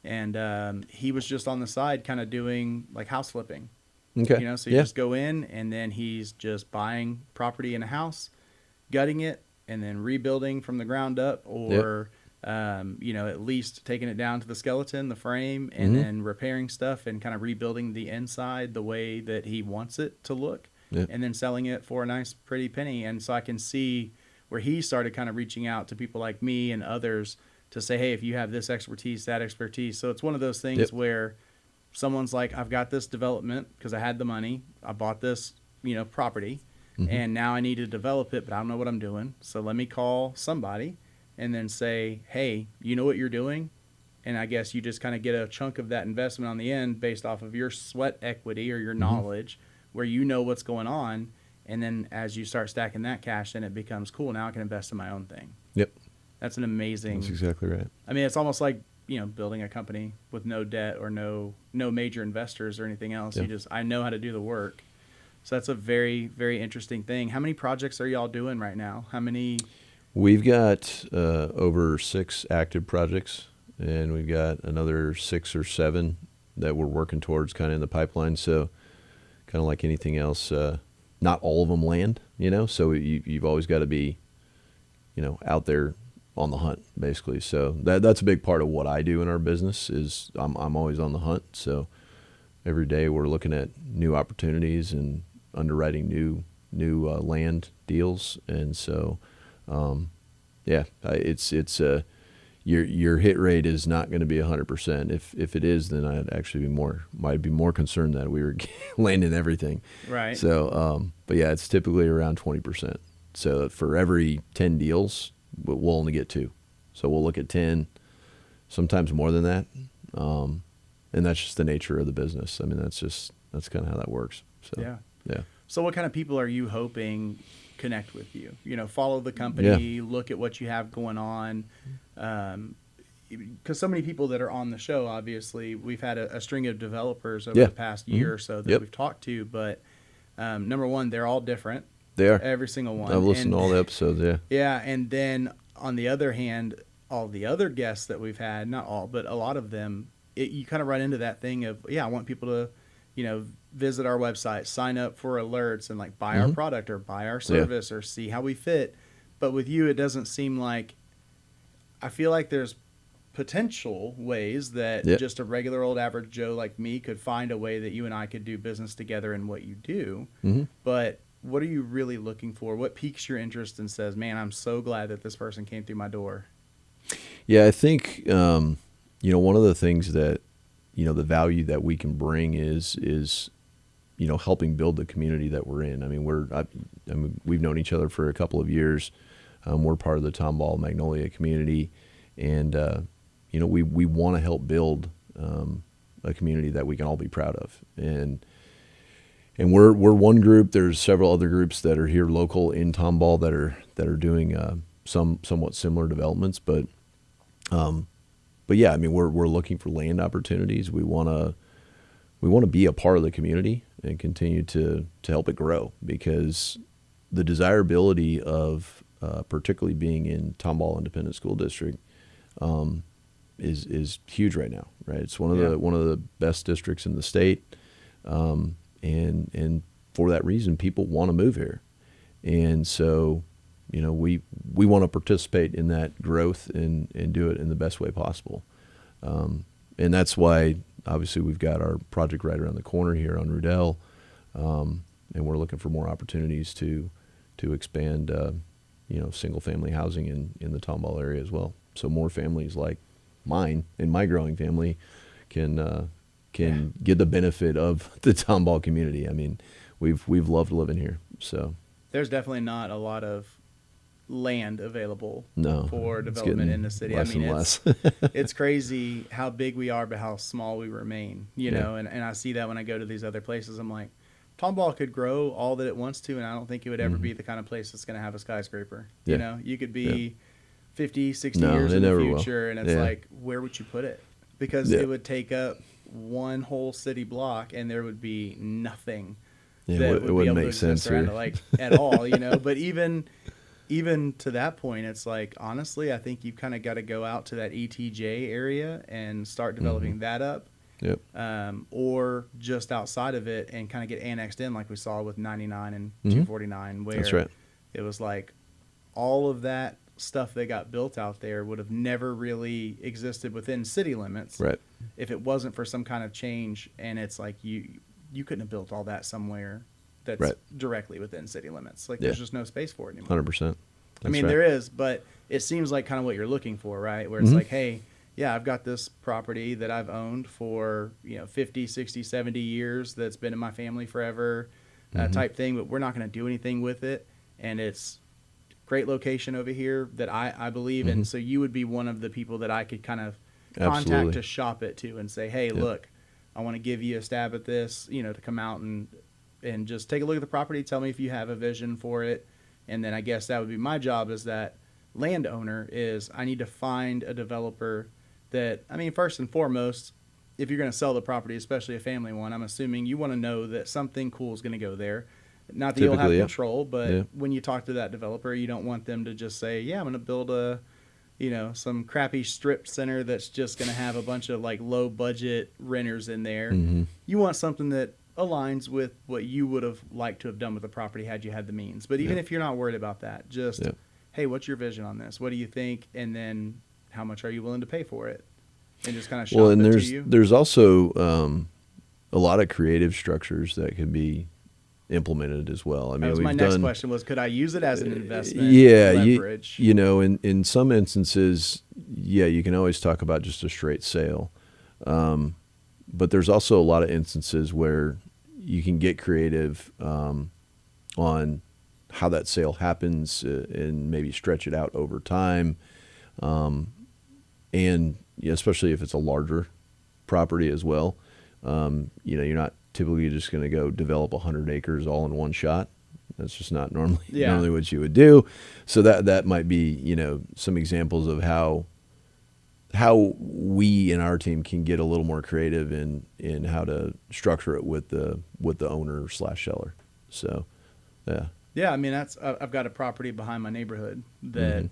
and he was just on the side kind of doing like house flipping. Okay. So you just go in, and then he's just buying property in a house, gutting it, and then rebuilding from the ground up, or at least taking it down to the skeleton, the frame, and then repairing stuff and kind of rebuilding the inside the way that he wants it to look, and then selling it for a nice, pretty penny. And so I can see where he started kind of reaching out to people like me and others to say, hey, if you have this expertise, that expertise. So it's one of those things where someone's like, I've got this development because I had the money. I bought this, property, and now I need to develop it, but I don't know what I'm doing. So let me call somebody and then say, hey, you know what you're doing? And I guess you just kind of get a chunk of that investment on the end based off of your sweat equity or your knowledge, where you know what's going on. And then as you start stacking that cash, then it becomes cool. Now I can invest in my own thing. Yep. That's an amazing. That's exactly right. I mean, it's almost like, building a company with no debt or no major investors or anything else. Yep. I know how to do the work. So that's a very, very interesting thing. How many projects are y'all doing right now? How many? We've got over 6 active projects, and we've got another 6 or 7 that we're working towards kind of in the pipeline. So kind of like anything else, not all of them land, so you've always got to be, out there on the hunt, basically. So that's a big part of what I do in our business is I'm always on the hunt. So every day we're looking at new opportunities and underwriting new land deals. And so, it's your hit rate is not going to be 100%. If it is, then I'd actually might be more concerned that we were landing everything. Right. So, but yeah, it's typically around 20%. So for every 10 deals, we'll only get 2. So we'll look at 10, sometimes more than that. And that's just the nature of the business. I mean, that's kind of how that works. So, yeah. So what kind of people are you hoping connect with you? Follow the company, look at what you have going on. Because so many people that are on the show, obviously, we've had a string of developers over the past year or so that we've talked to. But number one, they're all different. They are. Every single one. I've listened to all the episodes, yeah. Yeah, and then on the other hand, all the other guests that we've had, not all, but a lot of them, you kind of run into that thing of, I want people to, visit our website, sign up for alerts, and like buy our product or buy our service or see how we fit. But with you, it doesn't seem like, I feel like there's potential ways that Yep. just a regular old average Joe like me could find a way that you and I could do business together in what you do. Mm-hmm. But what are you really looking for? What piques your interest and says, man, I'm so glad that this person came through my door? Yeah, I think, one of the things that, the value that we can bring is, helping build the community that we're in. I mean, we've known each other for a couple of years. We're part of the Tomball Magnolia community, and, we want to help build a community that we can all be proud of. And we're one group. There's several other groups that are here local in Tomball that are doing somewhat similar developments, but yeah, I mean, we're looking for land opportunities. We want to be a part of the community and continue to help it grow, because the desirability of particularly being in Tomball Independent School District is huge right now. Right, it's one of the best districts in the state, and for that reason, people want to move here, and so. We want to participate in that growth and do it in the best way possible. And that's why, obviously, we've got our project right around the corner here on Rudell, and we're looking for more opportunities to expand, single-family housing in the Tomball area as well. So more families like mine and my growing family can get the benefit of the Tomball community. I mean, we've loved living here. So There's definitely not a lot of land available for it's development in the city. less and less. It's crazy how big we are, but how small we remain, know, and I see that when I go to these other places. I'm like, Tomball could grow all that it wants to, and I don't think it would ever be the kind of place that's going to have a skyscraper. Yeah. You could be 50, 60 No, years it in the never will. future, and it's Yeah. like, where would you put it? Because it would take up one whole city block, and there would be nothing Yeah, that it would be wouldn't able to make sense exist around here. it, like at all, But even to that point, it's like, honestly, I think you've kind of got to go out to that ETJ area and start developing that up. Yep. Or just outside of it and kind of get annexed in, like we saw with 99 and 249, where That's right. it was like all of that stuff that got built out there would have never really existed within city limits, Right. if it wasn't for some kind of change. And it's like you couldn't have built all that somewhere that's Right. directly within city limits. Like, Yeah. there's just no space for it anymore. 100%. I mean, there is, but it seems like kind of what you're looking for, right? Where it's like, hey, yeah, I've got this property that I've owned for, 50, 60, 70 years that's been in my family forever, type thing, but we're not going to do anything with it. And it's great location over here that I believe in. So you would be one of the people that I could kind of contact Absolutely. to shop it to and say, hey, look, I want to give you a stab at this, to come out and just take a look at the property. Tell me if you have a vision for it. And then I guess that would be my job as that landowner. Is I need to find a developer that, I mean, first and foremost, if you're going to sell the property, especially a family one, I'm assuming you want to know that something cool is going to go there. Not that you'll have Typically, yeah. control, but Yeah. when you talk to that developer, you don't want them to just say, yeah, I'm going to build some crappy strip center that's just going to have a bunch of like low budget renters in there. You want something that aligns with what you would have liked to have done with the property had you had the means. But even if you're not worried about that, just, hey, what's your vision on this? What do you think? And then how much are you willing to pay for it? And just kind of shop Well, and it to you. there's also a lot of creative structures that can be implemented as well. I mean, That was we've my next done, question was, could I use it as an investment? Yeah, leverage? in some instances, you can always talk about just a straight sale. But there's also a lot of instances where you can get creative on how that sale happens and maybe stretch it out over time. And especially if it's a larger property as well. You're not typically just going to go develop 100 acres all in one shot. That's just not normally what you would do. So that might be, some examples of how we in our team can get a little more creative in how to structure it with the owner / seller. So, yeah. Yeah, I mean, I've got a property behind my neighborhood that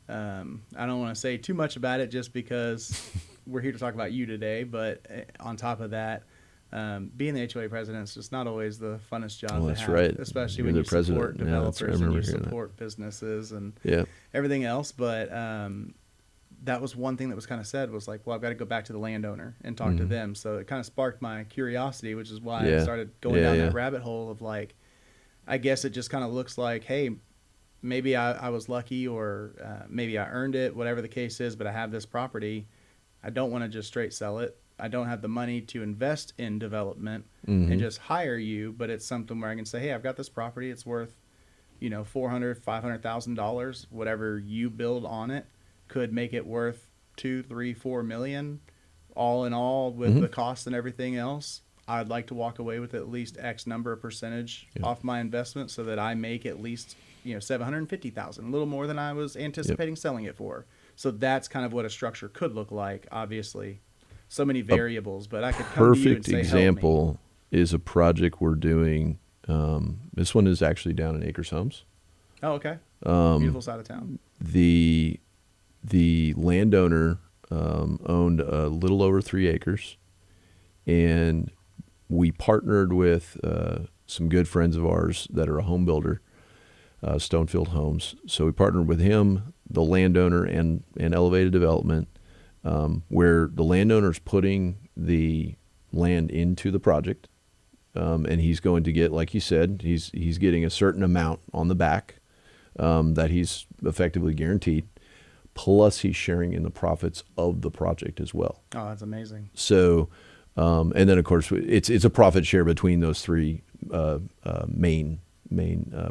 I don't want to say too much about it just because we're here to talk about you today. But on top of that, being the HOA president is just not always the funnest job to That's have, right. especially You're when the you support president. Yeah, that's right. I developers and you remember hearing that. support businesses and Yeah. everything else. But that was one thing that was kind of said was like, well, I've got to go back to the landowner and talk to them. So it kind of sparked my curiosity, which is why I started going down that rabbit hole of like, I guess it just kind of looks like, hey, maybe I was lucky, or maybe I earned it, whatever the case is, but I have this property. I don't want to just straight sell it. I don't have the money to invest in development and just hire you, but it's something where I can say, hey, I've got this property. It's worth, $400,000, $500,000, whatever you build on it could make it worth 2, 3, 4 million, all in all with the cost and everything else. I'd like to walk away with at least X number of percentage off my investment so that I make at least, $750,000, a little more than I was anticipating selling it for. So that's kind of what a structure could look like. Obviously, so many variables, but I could come to you and say, perfect example is a project we're doing. This one is actually down in Acres Homes. Oh, okay. Beautiful side of town. The landowner owned a little over 3 acres, and we partnered with some good friends of ours that are a home builder, Stonefield Homes. So we partnered with him, the landowner, and Elevated Development, where the landowner's putting the land into the project, and he's going to get, like you said, he's getting a certain amount on the back that he's effectively guaranteed. Plus, he's sharing in the profits of the project as well. Oh, that's amazing. So, and then of course it's a profit share between those 3 main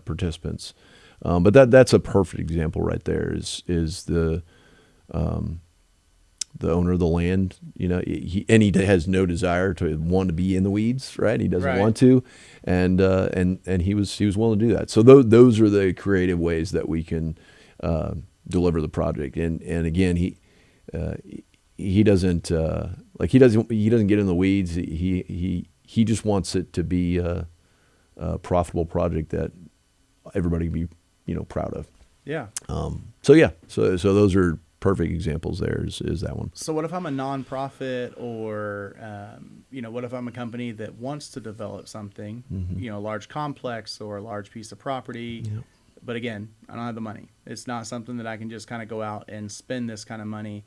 participants. But that's a perfect example right there. Is the owner of the land, he has no desire to want to be in the weeds, right? He doesn't want to, and he was willing to do that. So those are the creative ways that we can deliver the project. And again, he doesn't get in the weeds. He just wants it to be a profitable project that everybody can be proud of. Yeah. So those are perfect examples. There is that one. So what if I'm a nonprofit, or what if I'm a company that wants to develop something, a large complex or a large piece of property? Yep. But again, I don't have the money. It's not something that I can just kind of go out and spend this kind of money.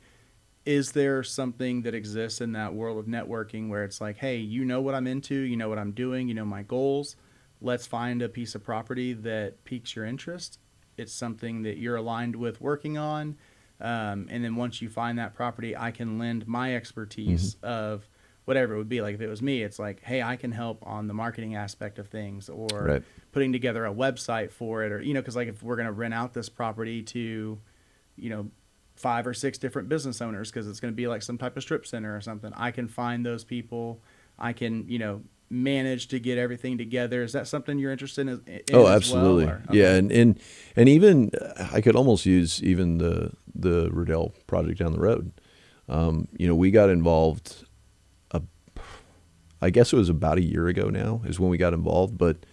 Is there something that exists in that world of networking where it's like, hey, you know what I'm into, you know what I'm doing, you know my goals. Let's find a piece of property that piques your interest. It's something that you're aligned with working on. And then once you find that property, I can lend my expertise of whatever it would be. Like if it was me, it's like, hey, I can help on the marketing aspect of things, or putting together a website for it, or, because like if we're going to rent out this property to, 5 or 6 different business owners, because it's going to be like some type of strip center or something, I can find those people. I can, manage to get everything together. Is that something you're interested in Oh, as absolutely. well, okay. Yeah. And even I could almost use even the Riddell project down the road. We got involved, I guess it was about a year ago now is when we got involved, but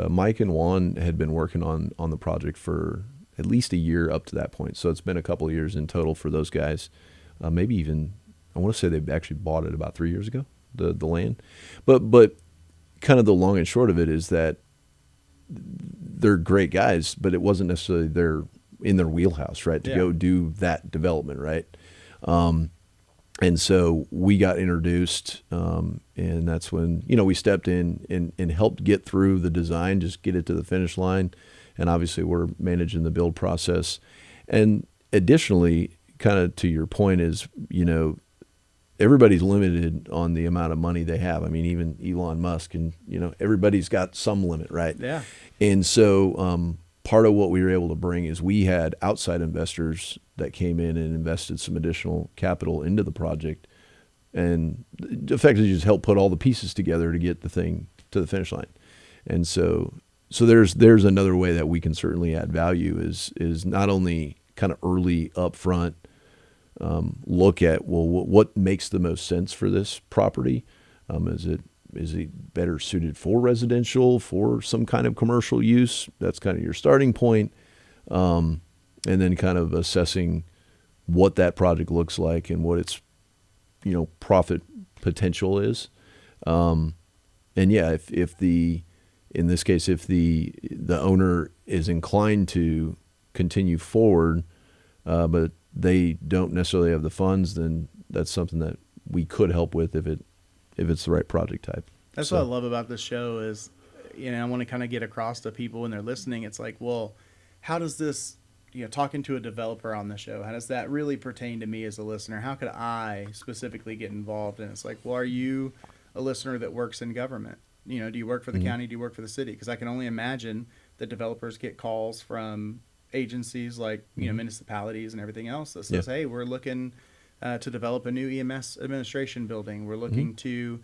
Mike and Juan had been working on the project for at least a year up to that point. So it's been a couple of years in total for those guys. Maybe even, I want to say they actually bought it about 3 years ago, the land. But kind of the long and short of it is that they're great guys, but it wasn't necessarily in their wheelhouse, right? To go do that development, right? And so we got introduced, and that's when, we stepped in and helped get through the design, just get it to the finish line. And obviously we're managing the build process. And additionally, kind of to your point is, everybody's limited on the amount of money they have. I mean, even Elon Musk and, everybody's got some limit, right? Yeah. And so part of what we were able to bring is we had outside investors that came in and invested some additional capital into the project, and effectively just helped put all the pieces together to get the thing to the finish line. And so there's another way that we can certainly add value is not only kind of early upfront look at, well, what makes the most sense for this property? Is it better suited for residential, for some kind of commercial use? That's kind of your starting point. And then kind of assessing what that project looks like and what its, profit potential is. And yeah, if in this case, if the owner is inclined to continue forward, but they don't necessarily have the funds, then that's something that we could help with if it's the right project type. That's what I love about this show is, I want to kind of get across to people when they're listening. It's like, well, how does this, talking to a developer on the show, how does that really pertain to me as a listener? How could I specifically get involved? And it's like, well, are you a listener that works in government? Do you work for the county? Do you work for the city? Because I can only imagine that developers get calls from agencies like, municipalities and everything else that says, hey, we're looking to develop a new EMS administration building. We're looking to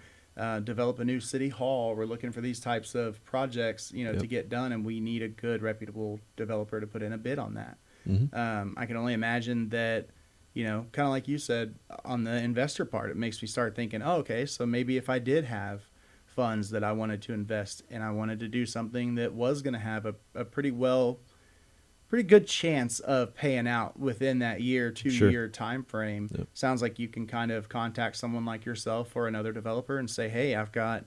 develop a new city hall. We're looking for these types of projects, to get done, and we need a good, reputable developer to put in a bid on that. I can only imagine that, kind of like you said, on the investor part, it makes me start thinking, oh, okay, so maybe if I did have funds that I wanted to invest and I wanted to do something that was going to have a pretty good chance of paying out within that 2-year time frame. Sounds like you can kind of contact someone like yourself or another developer and say, hey, I've got,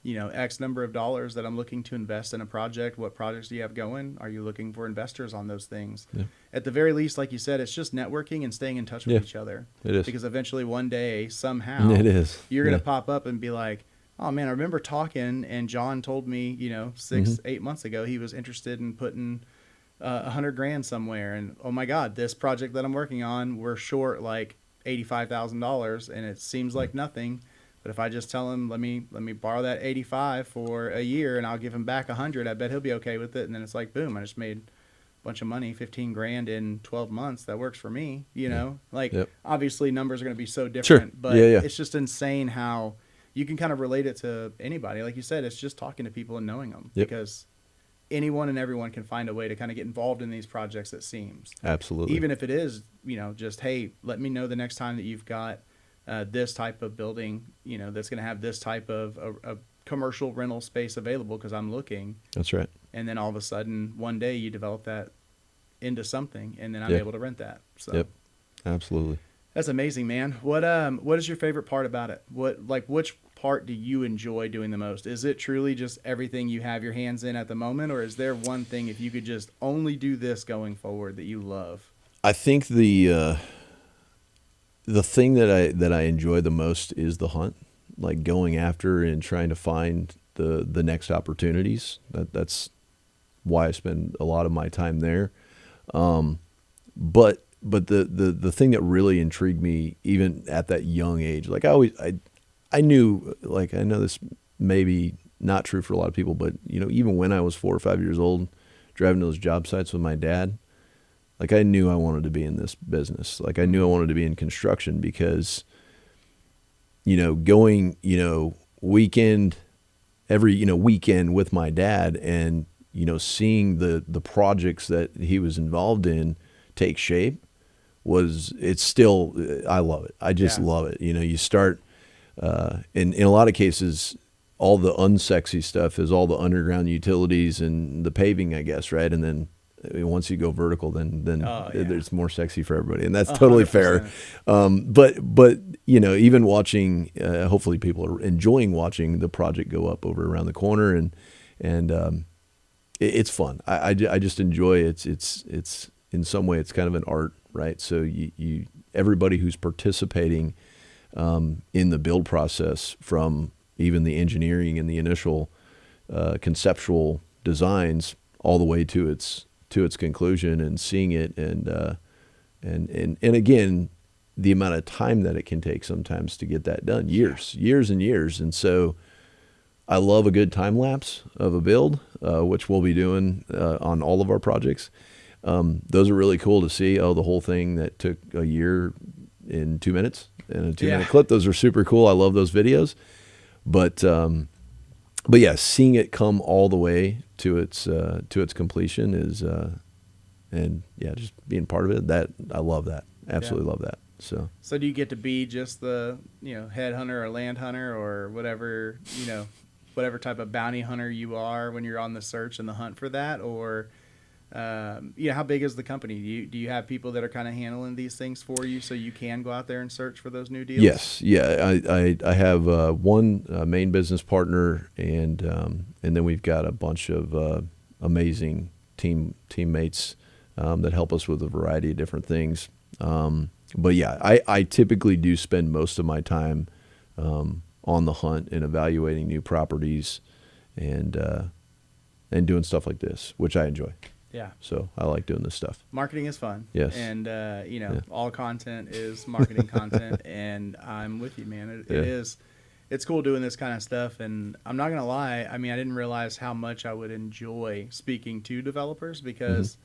X number of dollars that I'm looking to invest in a project. What projects do you have going? Are you looking for investors on those things? At the very least, like you said, it's just networking and staying in touch with each other. It is. Because eventually one day, somehow, you're going to pop up and be like, oh man, I remember talking and John told me, 6-8 months ago, he was interested in putting $100,000 somewhere, and oh my God, this project that I'm working on, we're short like $85,000, and it seems like nothing. But if I just tell him, let me borrow that 85 for a year, and I'll give him back 100, I bet he'll be okay with it. And then it's like, boom, I just made a bunch of money, $15,000 in 12 months. That works for me, Obviously, numbers are going to be so different, but it's just insane how you can kind of relate it to anybody. Like you said, it's just talking to people and knowing them because anyone and everyone can find a way to kind of get involved in these projects, it seems. Absolutely. Even if it is, just, hey, let me know the next time that you've got this type of building, that's going to have this type of a commercial rental space available because I'm looking. That's right. And then all of a sudden, one day you develop that into something, and then I'm able to rent that. So absolutely. That's amazing, man. What is your favorite part about it? Which part do you enjoy doing the most? Is it truly just everything you have your hands in at the moment, or is there one thing, if you could just only do this going forward, that you love? I think the thing that I enjoy the most is the hunt, like going after and trying to find the next opportunities. That's why I spend a lot of my time there. But the thing that really intrigued me, even at that young age, like I knew, like, I know this may be not true for a lot of people, but even when I was 4 or 5 years old, driving to those job sites with my dad, like, I knew I wanted to be in this business. Like, I knew I wanted to be in construction because, going, weekend with my dad and, seeing the projects that he was involved in take shape it's still, I love it. I just love it. You start, in a lot of cases, all the unsexy stuff is all the underground utilities and the paving, I guess, right? And then once you go vertical, then there's more sexy for everybody, and that's totally 100%. Fair. But even watching, hopefully people are enjoying watching the project go up over around the corner, and it's fun. I just enjoy it. It's in some way it's kind of an art, right? So you everybody who's participating in the build process, from even the engineering and the initial conceptual designs all the way to its conclusion, and seeing it, and again, the amount of time that it can take sometimes to get that done, years and years. And so I love a good time lapse of a build, which we'll be doing on all of our projects. Those are really cool to see. The whole thing that took a year in 2 minutes in a 2-minute clip. Those are super cool. I love those videos. But yeah, seeing it come all the way to its completion is, and yeah, just being part of it. That I love that. Absolutely love that. So do you get to be just the head hunter or land hunter or whatever whatever type of bounty hunter you are when you're on the search and the hunt for that, or how big is the company? Do you have people that are kind of handling these things for you so you can go out there and search for those new deals? Yes. Yeah. I have one main business partner, and then we've got a bunch of amazing teammates that help us with a variety of different things. But yeah, I typically do spend most of my time on the hunt and evaluating new properties and doing stuff like this, which I enjoy. Yeah. So I like doing this stuff. Marketing is fun. Yes. And, all content is marketing content. And I'm with you, man. It is. It's cool doing this kind of stuff. And I'm not going to lie. I mean, I didn't realize how much I would enjoy speaking to developers because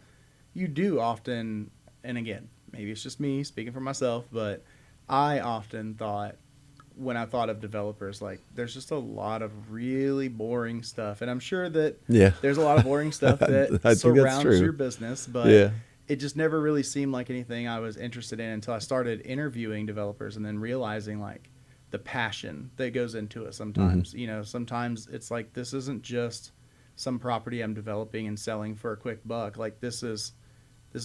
you do often, and again, maybe it's just me speaking for myself, but I often thought, when I thought of developers, like there's just a lot of really boring stuff. And I'm sure that there's a lot of boring stuff that surrounds your business, but it just never really seemed like anything I was interested in until I started interviewing developers and then realizing like the passion that goes into it sometimes. Sometimes it's like, this isn't just some property I'm developing and selling for a quick buck. Like this is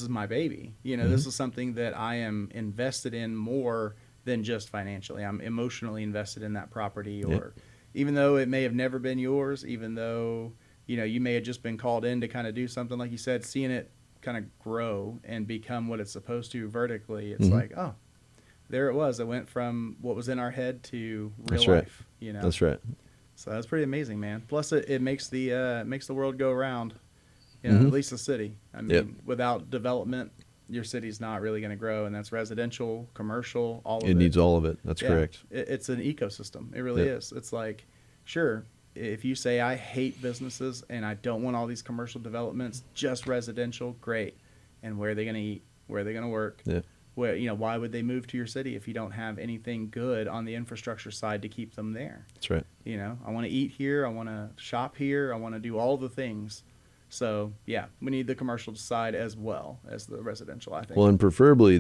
my baby. This is something that I am invested in more than just financially. I'm emotionally invested in that property, or even though it may have never been yours, even though, you may have just been called in to kind of do something, like you said, seeing it kind of grow and become what it's supposed to vertically. It's like, oh, there it was. It went from what was in our head to real life, That's right. So that's pretty amazing, man. Plus it makes the world go around, at least the city. I mean, without development, your city's not really going to grow, and that's residential, commercial, all of it. It needs all of it. That's correct. It's an ecosystem. It really is. It's like, sure, if you say I hate businesses and I don't want all these commercial developments, just residential, great. And where are they going to eat? Where are they going to work? Yeah. Where, why would they move to your city if you don't have anything good on the infrastructure side to keep them there? That's right. I want to eat here. I want to shop here. I want to do all the things. So, yeah, we need the commercial side as well as the residential, I think. Well, and preferably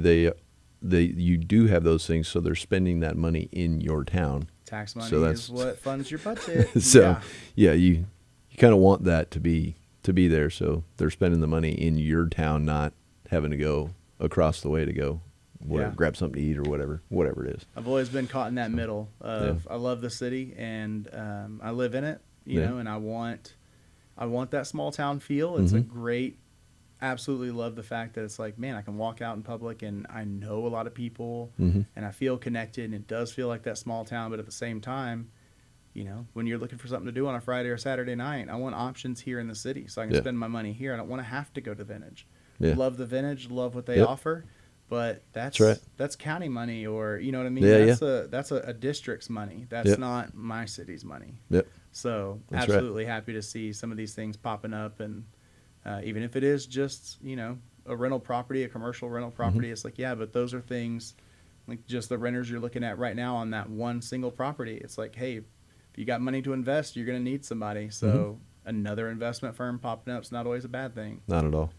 you do have those things, so they're spending that money in your town. Tax money is what funds your budget. You kind of want that to be there, so they're spending the money in your town, not having to go across the way to go grab something to eat or whatever it is. I've always been caught in that middle of I love the city and I live in it, and I want that small town feel. It's a great, absolutely love the fact that it's like, man, I can walk out in public and I know a lot of people and I feel connected, and it does feel like that small town. But at the same time, when you're looking for something to do on a Friday or Saturday night, I want options here in the city so I can spend my money here. I don't want to have to go to Vintage. Love the Vintage, love what they offer, but that's county money, or you know what I mean? That's a district's money. That's not my city's money. So that's absolutely happy to see some of these things popping up, and even if it is just a rental property, a commercial rental property, it's like, but those are things like just the renters you're looking at right now on that one single property. It's like, hey, if you got money to invest, you're going to need somebody. So another investment firm popping up is not always a bad thing. Not at all.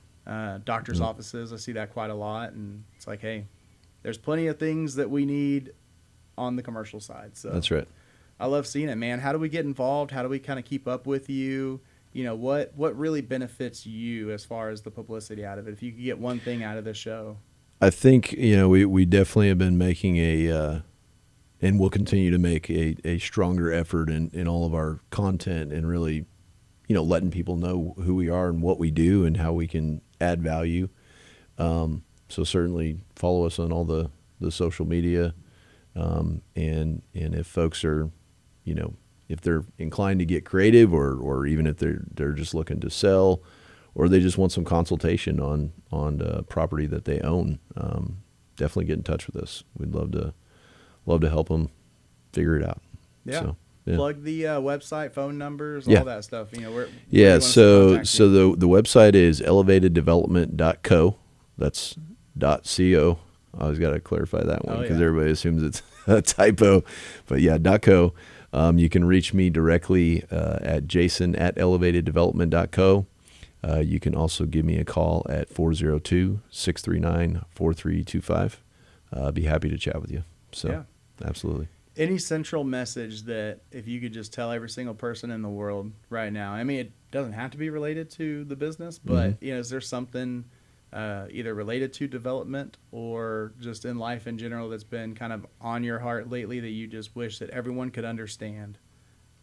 Doctor's offices, I see that quite a lot, and it's like, hey, there's plenty of things that we need on the commercial side. So that's right. I love seeing it, man. How do we get involved? How do we kind of keep up with you? What really benefits you as far as the publicity out of it? If you could get one thing out of the show. I think, we definitely have been making and we'll continue to make a stronger effort in all of our content, and really, letting people know who we are and what we do and how we can add value. So certainly follow us on all the social media. And if folks are, if they're inclined to get creative, or even if they're just looking to sell, or they just want some consultation on the property that they own, definitely get in touch with us. We'd love to help them figure it out. Yeah. So, plug the website, phone numbers, all that stuff. So the website is elevateddevelopment.co. That's .co. I always got to clarify that one because everybody assumes it's a typo. But .co. You can reach me directly at jason@elevateddevelopment.co. You can also give me a call at 402-639-4325. I'd be happy to chat with you. So, absolutely. Any central message that if you could just tell every single person in the world right now? I mean, it doesn't have to be related to the business, but is there something either related to development or just in life in general that's been kind of on your heart lately that you just wish that everyone could understand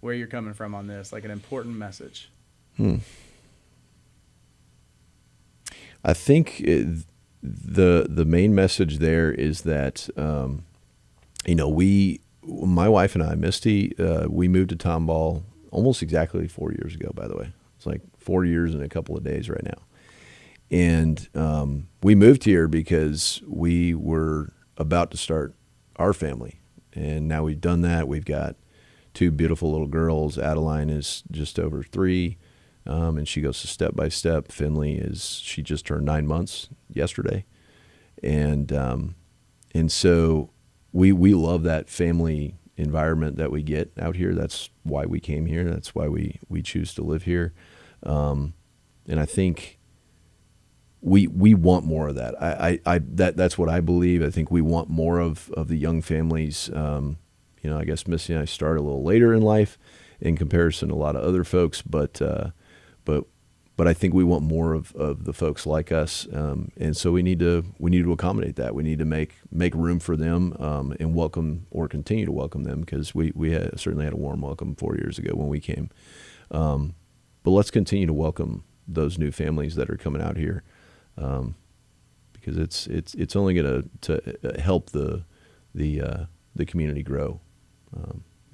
where you're coming from on this, like an important message? I think the main message there is that, my wife and I, Misty, we moved to Tomball almost exactly 4 years ago, by the way. It's like 4 years and a couple of days right now. And we moved here because we were about to start our family. And now we've done that. We've got 2 beautiful little girls. Adeline is just over 3, and she goes to Step by Step. Finley she just turned 9 months yesterday. And so we love that family environment that we get out here. That's why we came here. That's why we choose to live here. And I think we want more of that. That's what I believe. I think we want more of the young families. I guess Missy and I started a little later in life in comparison to a lot of other folks, but I think we want more of the folks like us, and so we need to accommodate that. We need to make room for them, and welcome or continue to welcome them, because we certainly had a warm welcome 4 years ago when we came. But let's continue to welcome those new families that are coming out here, because it's only going to help the community grow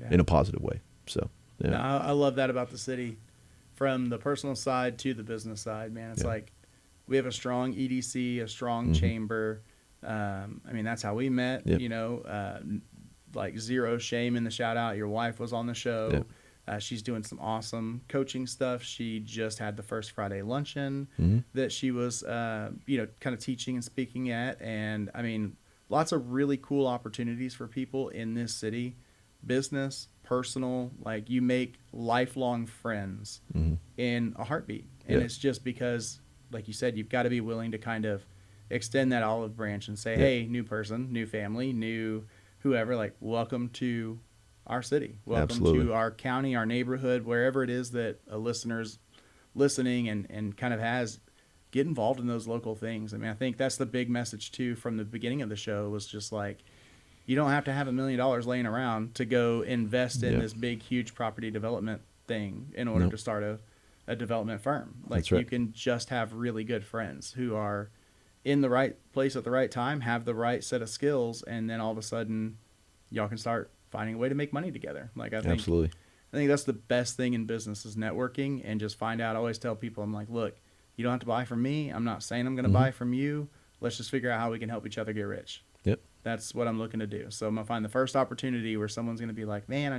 in a positive way. So yeah. No, I love that about the city, from the personal side to the business side, man. It's like we have a strong EDC, a strong chamber. That's how we met. Yep. Like zero shame in the shout out. Your wife was on the show. Yep. She's doing some awesome coaching stuff. She just had the first Friday luncheon that she was, kind of teaching and speaking at. And lots of really cool opportunities for people in this city, business, personal. Like, you make lifelong friends in a heartbeat. And it's just because, like you said, you've got to be willing to kind of extend that olive branch and say, hey, new person, new family, new whoever, like, welcome to our city. Welcome to our county, our neighborhood, wherever it is that a listener's listening and kind of get involved in those local things. I think that's the big message too from the beginning of the show, was just like, you don't have to have $1 million laying around to go invest in this big, huge property development thing in order to start a development firm. Like, that's right. You can just have really good friends who are in the right place at the right time, have the right set of skills, and then all of a sudden y'all can start finding a way to make money together. Like, I think that's the best thing in business, is networking, and just find out. I always tell people, I'm like, look, you don't have to buy from me. I'm not saying I'm going to buy from you. Let's just figure out how we can help each other get rich. Yep. That's what I'm looking to do. So I'm going to find the first opportunity where someone's going to be like, man,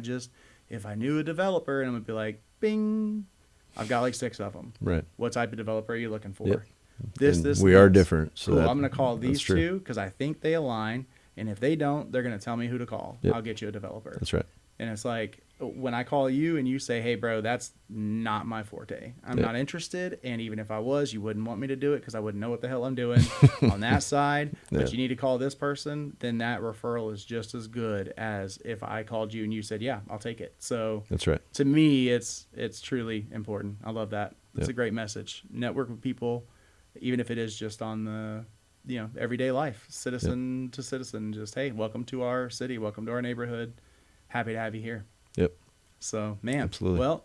if I knew a developer, and I'm going to be like, bing, I've got like 6 of them. Right. What type of developer are you looking for? Yep. This we are different. So cool. I'm going to call these 2 because I think they align. And if they don't, they're going to tell me who to call. Yep. I'll get you a developer. That's right. And it's like, when I call you and you say, hey, bro, that's not my forte. I'm not interested. And even if I was, you wouldn't want me to do it because I wouldn't know what the hell I'm doing on that side. But you need to call this person. Then that referral is just as good as if I called you and you said, yeah, I'll take it. So that's right. To me, it's truly important. I love that. It's a great message. Network with people, even if it is just on the everyday life, citizen to citizen. Just, hey, welcome to our city. Welcome to our neighborhood. Happy to have you here. Yep. So, man, absolutely. Well,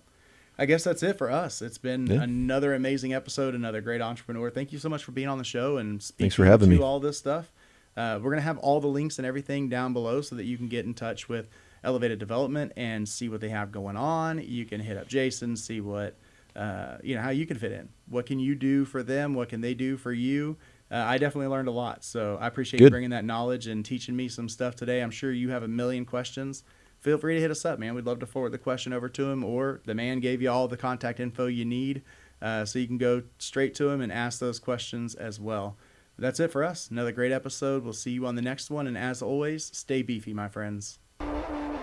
I guess that's it for us. It's been another amazing episode, another great entrepreneur. Thank you so much for being on the show and speaking Thanks for having me. all this stuff. We're going to have all the links and everything down below so that you can get in touch with Elevated Development and see what they have going on. You can hit up Jason, see what, how you can fit in. What can you do for them? What can they do for you? I definitely learned a lot. So I appreciate you bringing that knowledge and teaching me some stuff today. I'm sure you have a million questions. Feel free to hit us up, man. We'd love to forward the question over to him, or the man gave you all the contact info you need, so you can go straight to him and ask those questions as well. But that's it for us. Another great episode. We'll see you on the next one. And as always, stay beefy, my friends.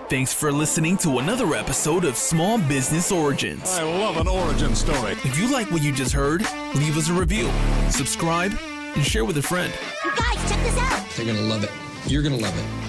Thanks for listening to another episode of Small Business Origins. I love an origin story. If you like what you just heard, leave us a review, subscribe, and share with a friend. You guys, check this out. They're going to love it. You're going to love it.